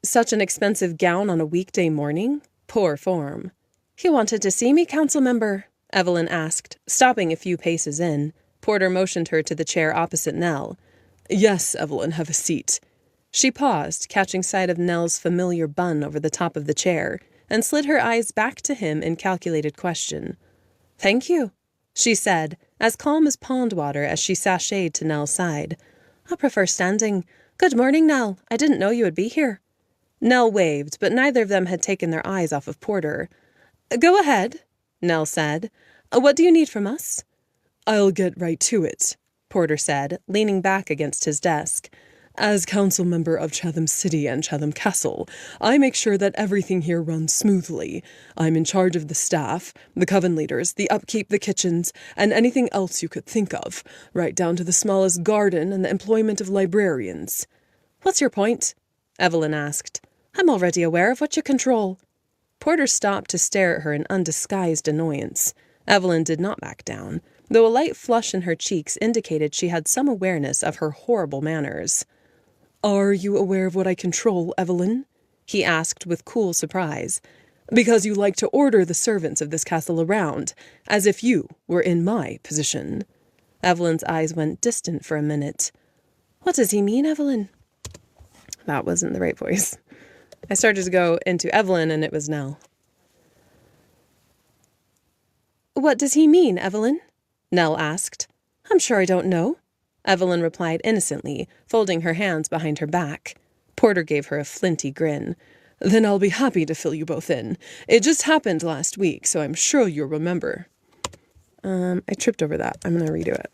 Such an expensive gown on a weekday morning? Poor form. He wanted to see me, council member, Evelyn asked, stopping a few paces in. Porter motioned her to the chair opposite Nell. Yes, Evelyn, have a seat. She paused, catching sight of Nell's familiar bun over the top of the chair, and slid her eyes back to him in calculated question. "Thank you," she said, as calm as pond water as she sashayed to Nell's side. "I prefer standing. Good morning, Nell. I didn't know you would be here." Nell waved, but neither of them had taken their eyes off of Porter. "Go ahead," Nell said. "What do you need from us?" "I'll get right to it," Porter said, leaning back against his desk. "As council member of Chatham City and Chatham Castle, I make sure that everything here runs smoothly. I'm in charge of the staff, the coven leaders, the upkeep, the kitchens, and anything else you could think of, right down to the smallest garden and the employment of librarians." "What's your point?" Evelyn asked. "I'm already aware of what you control." Porter stopped to stare at her in undisguised annoyance. Evelyn did not back down, though a light flush in her cheeks indicated she had some awareness of her horrible manners. "Are you aware of what I control, Evelyn?" he asked with cool surprise. "Because you like to order the servants of this castle around, as if you were in my position." Evelyn's eyes went distant for a minute. "What does he mean, Evelyn?" That wasn't the right voice. I started to go into Evelyn, and it was Nell. "What does he mean, Evelyn?" Nell asked. "I'm sure I don't know," Evelyn replied innocently, folding her hands behind her back. Porter gave her a flinty grin. "Then I'll be happy to fill you both in. It just happened last week, so I'm sure you'll remember." I tripped over that. I'm going to redo it.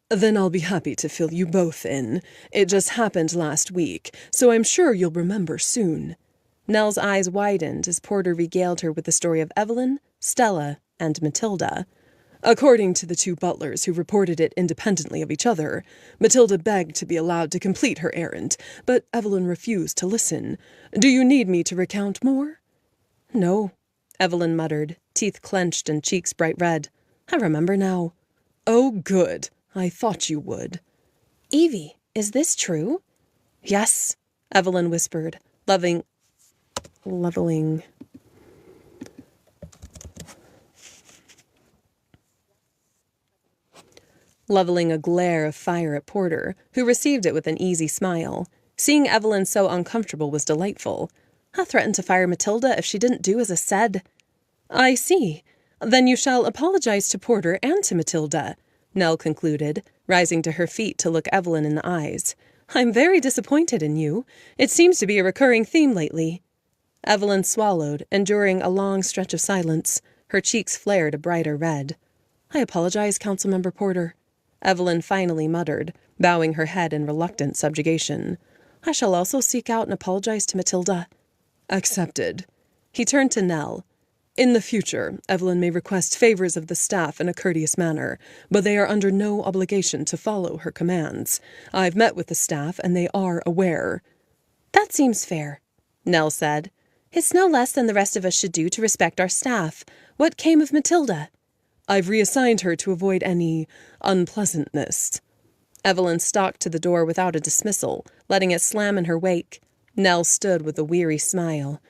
"Then I'll be happy to fill you both in. It just happened last week, so I'm sure you'll remember soon." Nell's eyes widened as Porter regaled her with the story of Evelyn, Stella, and Matilda. "According to the two butlers who reported it independently of each other, Matilda begged to be allowed to complete her errand, but Evelyn refused to listen. Do you need me to recount more?" "No," Evelyn muttered, teeth clenched and cheeks bright red. "I remember now." "Oh, good. I thought you would." "Evie, is this true?" "Yes," Evelyn whispered, leveling a glare of fire at Porter, who received it with an easy smile. Seeing Evelyn so uncomfortable was delightful. "I threatened to fire Matilda if she didn't do as I said." "I see. Then you shall apologize to Porter and to Matilda," Nell concluded, rising to her feet to look Evelyn in the eyes. "I'm very disappointed in you. It seems to be a recurring theme lately." Evelyn swallowed, enduring a long stretch of silence. Her cheeks flared a brighter red. "I apologize, Councilmember Porter," Evelyn finally muttered, bowing her head in reluctant subjugation. "I shall also seek out and apologize to Matilda." "Accepted." He turned to Nell. "In the future, Evelyn may request favors of the staff in a courteous manner, but they are under no obligation to follow her commands. I've met with the staff, and they are aware." "That seems fair," Nell said. "It's no less than the rest of us should do to respect our staff. What came of Matilda?" "I've reassigned her to avoid any unpleasantness." Evelyn stalked to the door without a dismissal, letting it slam in her wake. Nell stood with a weary smile.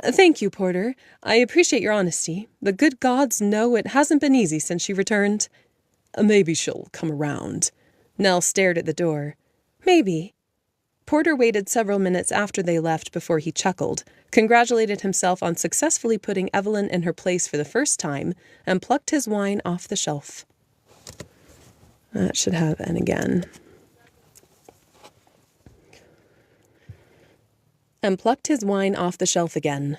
"Thank you, Porter. I appreciate your honesty. The good gods know it hasn't been easy since she returned." "Maybe she'll come around." Nell stared at the door. "Maybe." Porter waited several minutes after they left before he chuckled, congratulated himself on successfully putting Evelyn in her place for the first time, and plucked his wine off the shelf. That should have an again. And plucked his wine off the shelf again.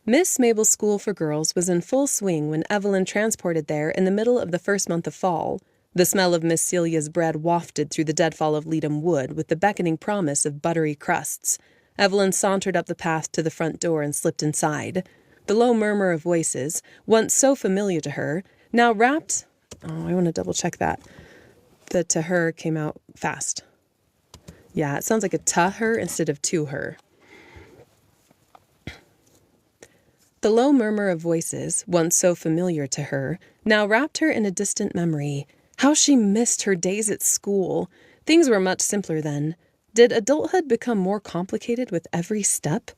Miss Mabel's School for Girls was in full swing when Evelyn transported there in the middle of the first month of fall. The smell of Miss Celia's bread wafted through the deadfall of Leadham Wood with the beckoning promise of buttery crusts. Evelyn sauntered up the path to the front door and slipped inside. The low murmur of voices, once so familiar to her, now wrapped... Oh, I want to double-check that. The to her came out fast. Yeah, it sounds like a to her instead of to her. The low murmur of voices, once so familiar to her, now wrapped her in a distant memory. How she missed her days at school. Things were much simpler then. Did adulthood become more complicated with every step?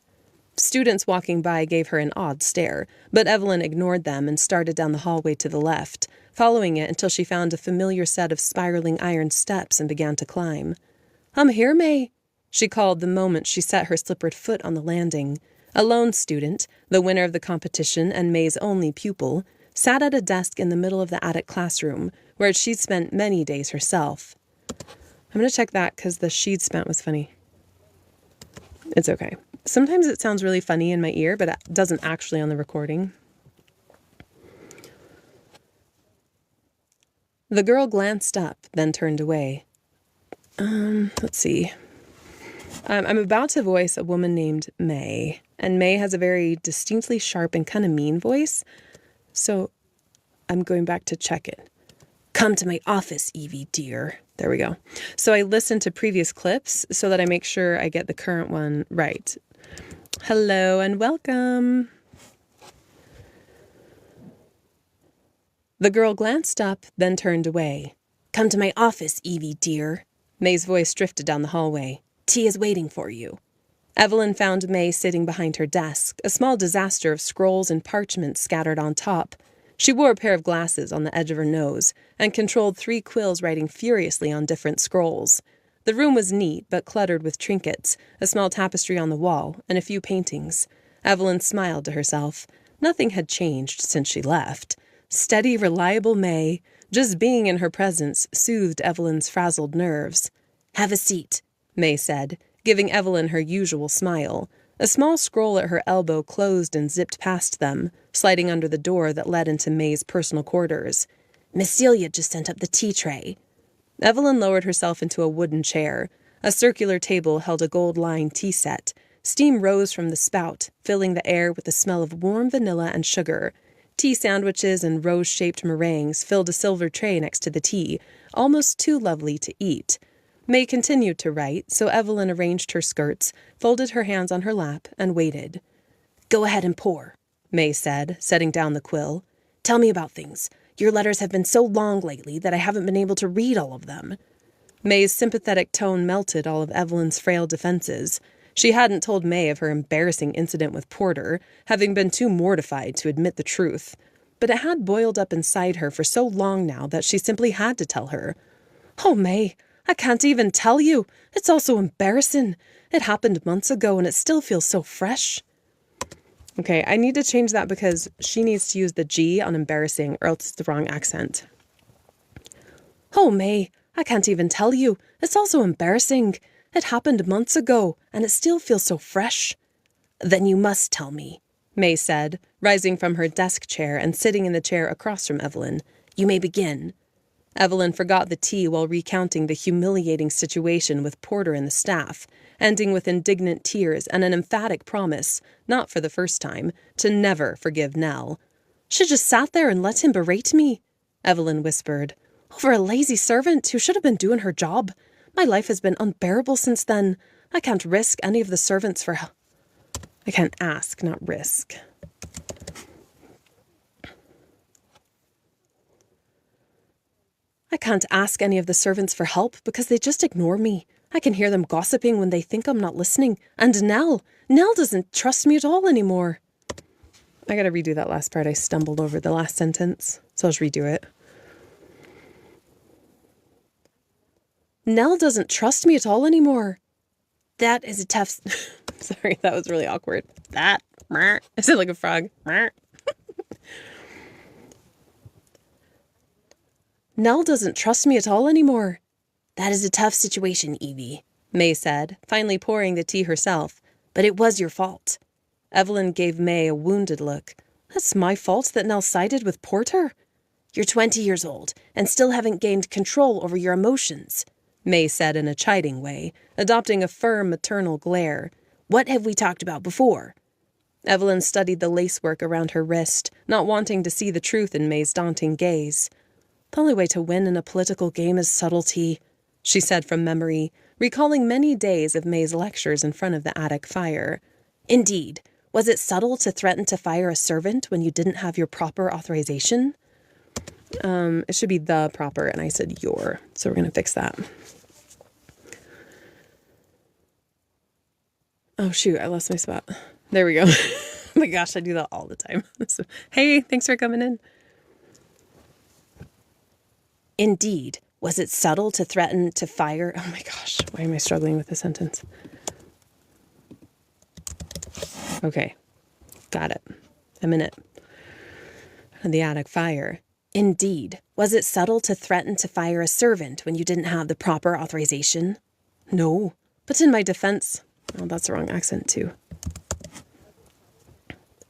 Students walking by gave her an odd stare, but Evelyn ignored them and started down the hallway to the left, following it until she found a familiar set of spiraling iron steps and began to climb. "I'm here, May," she called the moment she set her slippered foot on the landing. A lone student, the winner of the competition and May's only pupil, sat at a desk in the middle of the attic classroom, where she'd spent many days herself. I'm going to check that because the she'd spent was funny. It's okay. Sometimes it sounds really funny in my ear, but it doesn't actually on the recording. The girl glanced up, then turned away. Let's see. I'm about to voice a woman named May, and May has a very distinctly sharp and kind of mean voice, so I'm going back to check it. "Come to my office, Evie, dear." There we go. So I listened to previous clips so that I make sure I get the current one right. Hello and welcome. The girl glanced up, then turned away. "Come to my office, Evie, dear." May's voice drifted down the hallway. "Tea is waiting for you." Evelyn found May sitting behind her desk, a small disaster of scrolls and parchments scattered on top. She wore a pair of glasses on the edge of her nose and controlled 3 quills writing furiously on different scrolls. The room was neat but cluttered with trinkets, a small tapestry on the wall, and a few paintings. Evelyn smiled to herself. Nothing had changed since she left. Steady, reliable May. Just being in her presence soothed Evelyn's frazzled nerves. "Have a seat," May said, giving Evelyn her usual smile. A small scroll at her elbow closed and zipped past them, sliding under the door that led into May's personal quarters. "Miss Celia just sent up the tea tray." Evelyn lowered herself into a wooden chair. A circular table held a gold-lined tea set. Steam rose from the spout, filling the air with the smell of warm vanilla and sugar. Tea sandwiches and rose-shaped meringues filled a silver tray next to the tea, almost too lovely to eat. May continued to write, so Evelyn arranged her skirts, folded her hands on her lap, and waited. "Go ahead and pour," May said, setting down the quill. "Tell me about things. Your letters have been so long lately that I haven't been able to read all of them." May's sympathetic tone melted all of Evelyn's frail defenses. She hadn't told May of her embarrassing incident with Porter, having been too mortified to admit the truth. But it had boiled up inside her for so long now that she simply had to tell her. "Oh, May, I can't even tell you. It's all so embarrassing. It happened months ago and it still feels so fresh." Okay, I need to change that because she needs to use the G on embarrassing or else it's the wrong accent. "Oh, May, I can't even tell you. It's all so embarrassing. It happened months ago and it still feels so fresh." "Then you must tell me," May said, rising from her desk chair and sitting in the chair across from Evelyn. "You may begin." Evelyn forgot the tea while recounting the humiliating situation with Porter and the staff, ending with indignant tears and an emphatic promise, not for the first time, to never forgive Nell. "She just sat there and let him berate me," Evelyn whispered, "over a lazy servant who should have been doing her job. My life has been unbearable since then. I can't risk any of the servants for I can't ask, not risk. I can't ask any of the servants for help because they just ignore me. I can hear them gossiping when they think I'm not listening. And Nell doesn't trust me at all anymore." I gotta redo that last part. I stumbled over the last sentence, so I'll just redo it. "Nell doesn't trust me at all anymore. That is a tough..." Sorry, that was really awkward. I sound like a frog. "Nell doesn't trust me at all anymore. That is a tough situation, Evie," May said, finally pouring the tea herself. "But it was your fault." Evelyn gave May a wounded look. "That's my fault that Nell sided with Porter?" "You're 20 years old and still haven't gained control over your emotions," May said in a chiding way, adopting a firm maternal glare. "What have we talked about before?" Evelyn studied the lacework around her wrist, not wanting to see the truth in May's daunting gaze. "The only way to win in a political game is subtlety," she said from memory, recalling many days of May's lectures in front of the attic fire. "Indeed. Was it subtle to threaten to fire a servant when you didn't have your proper authorization?" It should be the proper, and I said your, so we're going to fix that. Oh, shoot, I lost my spot. There we go. Oh my gosh, I do that all the time. So, hey, thanks for coming in. Indeed, was it subtle to threaten to fire? Oh my gosh, why am I struggling with this sentence? Okay, got it. I'm in it. The attic fire. Indeed, was it subtle to threaten to fire a servant when you didn't have the proper authorization? No, but in my defense... Oh, that's the wrong accent too.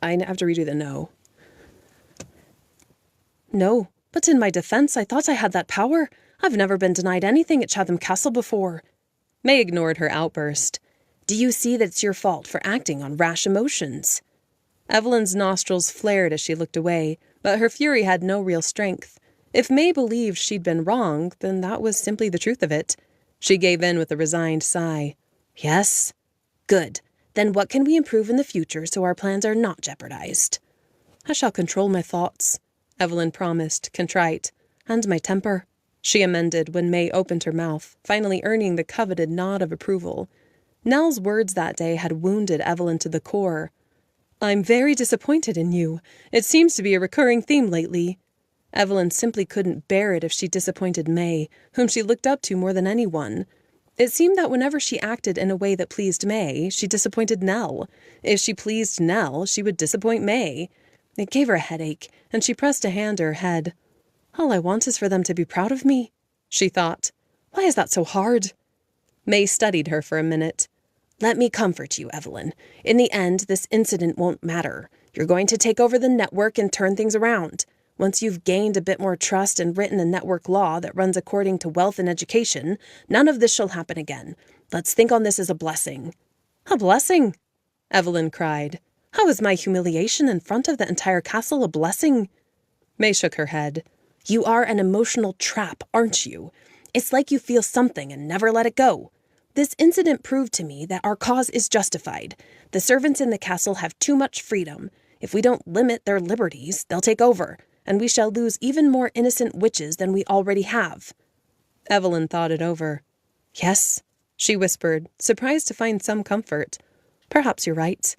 I have to redo the no. No, but in my defense, I thought I had that power. I've never been denied anything at Chatham Castle before. May ignored her outburst. Do you see that it's your fault for acting on rash emotions? Evelyn's nostrils flared as she looked away, but her fury had no real strength. If May believed she'd been wrong, then that was simply the truth of it. She gave in with a resigned sigh. Yes? Good. Then what can we improve in the future so our plans are not jeopardized? I shall control my thoughts, Evelyn promised, contrite, and my temper, she amended when May opened her mouth, finally earning the coveted nod of approval. Nell's words that day had wounded Evelyn to the core. I'm very disappointed in you. It seems to be a recurring theme lately. Evelyn simply couldn't bear it if she disappointed May, whom she looked up to more than anyone. It seemed that whenever she acted in a way that pleased May, she disappointed Nell. If she pleased Nell, she would disappoint May. It gave her a headache, and she pressed a hand to her head. All I want is for them to be proud of me, she thought. Why is that so hard? May studied her for a minute. Let me comfort you, Evelyn. In the end, this incident won't matter. You're going to take over the network and turn things around. Once you've gained a bit more trust and written a network law that runs according to wealth and education, none of this shall happen again. Let's think on this as a blessing. A blessing? Evelyn cried. How is my humiliation in front of the entire castle a blessing? May shook her head. You are an emotional trap, aren't you? It's like you feel something and never let it go. This incident proved to me that our cause is justified. The servants in the castle have too much freedom. If we don't limit their liberties, they'll take over, and we shall lose even more innocent witches than we already have. Evelyn thought it over. Yes, she whispered, surprised to find some comfort. Perhaps you're right.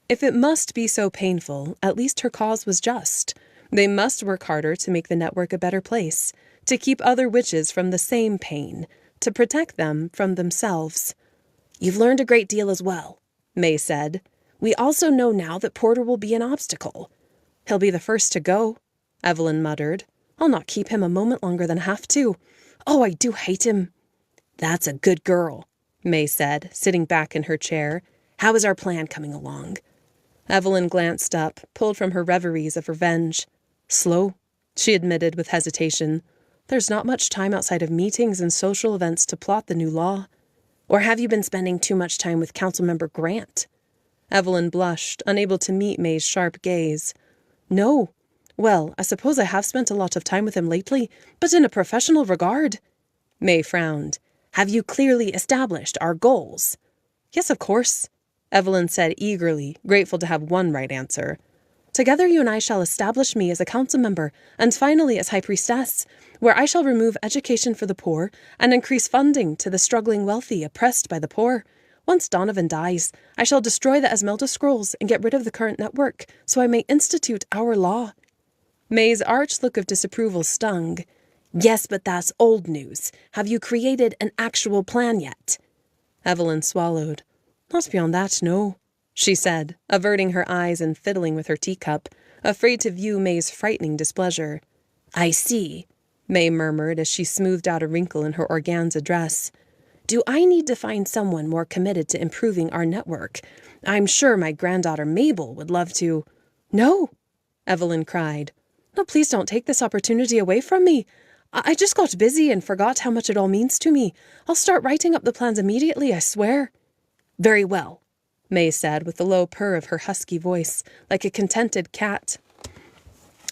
If it must be so painful, at least her cause was just. They must work harder to make the network a better place, to keep other witches from the same pain, to protect them from themselves. You've learned a great deal as well, May said. We also know now that Porter will be an obstacle. He'll be the first to go, Evelyn muttered. I'll not keep him a moment longer than have to. Oh, I do hate him. That's a good girl, May said, sitting back in her chair. How is our plan coming along? Evelyn glanced up, pulled from her reveries of revenge. Slow, she admitted with hesitation. There's not much time outside of meetings and social events to plot the new law. Or have you been spending too much time with Councilmember Grant? Evelyn blushed, unable to meet May's sharp gaze. No. Well, I suppose I have spent a lot of time with him lately, but in a professional regard. May frowned. Have you clearly established our goals? Yes, of course, Evelyn said eagerly, grateful to have one right answer. Together you and I shall establish me as a council member, and finally as High Priestess, where I shall remove education for the poor and increase funding to the struggling wealthy oppressed by the poor. Once Donovan dies, I shall destroy the Esmeralda scrolls and get rid of the current network, so I may institute our law. May's arch look of disapproval stung. Yes, but that's old news. Have you created an actual plan yet? Evelyn swallowed. Not beyond that, no, she said, averting her eyes and fiddling with her teacup, afraid to view May's frightening displeasure. I see, May murmured as she smoothed out a wrinkle in her organza dress. Do I need to find someone more committed to improving our network? I'm sure my granddaughter Mabel would love to. No, Evelyn cried. No, please don't take this opportunity away from me. I just got busy and forgot how much it all means to me. I'll start writing up the plans immediately, I swear. Very well, May said with the low purr of her husky voice, like a contented cat.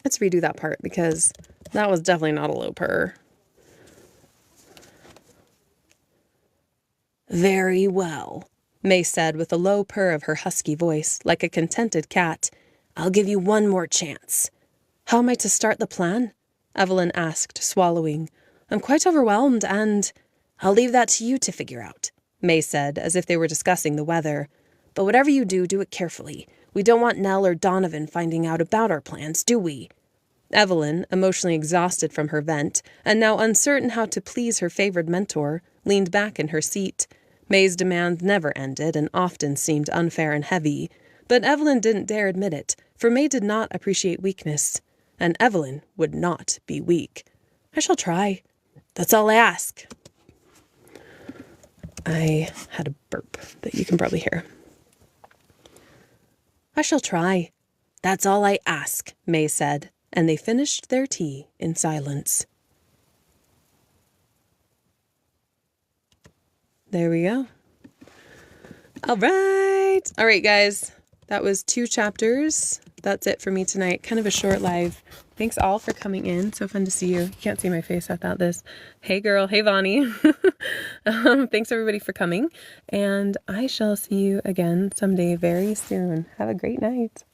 Let's redo that part because that was definitely not a low purr. Very well, May said with a low purr of her husky voice, like a contented cat. I'll give you one more chance. How am I to start the plan? Evelyn asked, swallowing. I'm quite overwhelmed and... I'll leave that to you to figure out, May said, as if they were discussing the weather. But whatever you do, do it carefully. We don't want Nell or Donovan finding out about our plans, do we?" Evelyn, emotionally exhausted from her vent, and now uncertain how to please her favored mentor, leaned back in her seat. May's demand never ended and often seemed unfair and heavy, but Evelyn didn't dare admit it, for May did not appreciate weakness, and Evelyn would not be weak. "I shall try. That's all I ask." I had a burp that you can probably hear. "I shall try. That's all I ask," May said, and they finished their tea in silence. There we go. All right, guys. That was 2 chapters. That's it for me tonight. Kind of a short live. Thanks all for coming in. So fun to see you. You can't see my face without this. Hey, girl. Hey, Vonnie. Thanks, everybody, for coming. And I shall see you again someday very soon. Have a great night.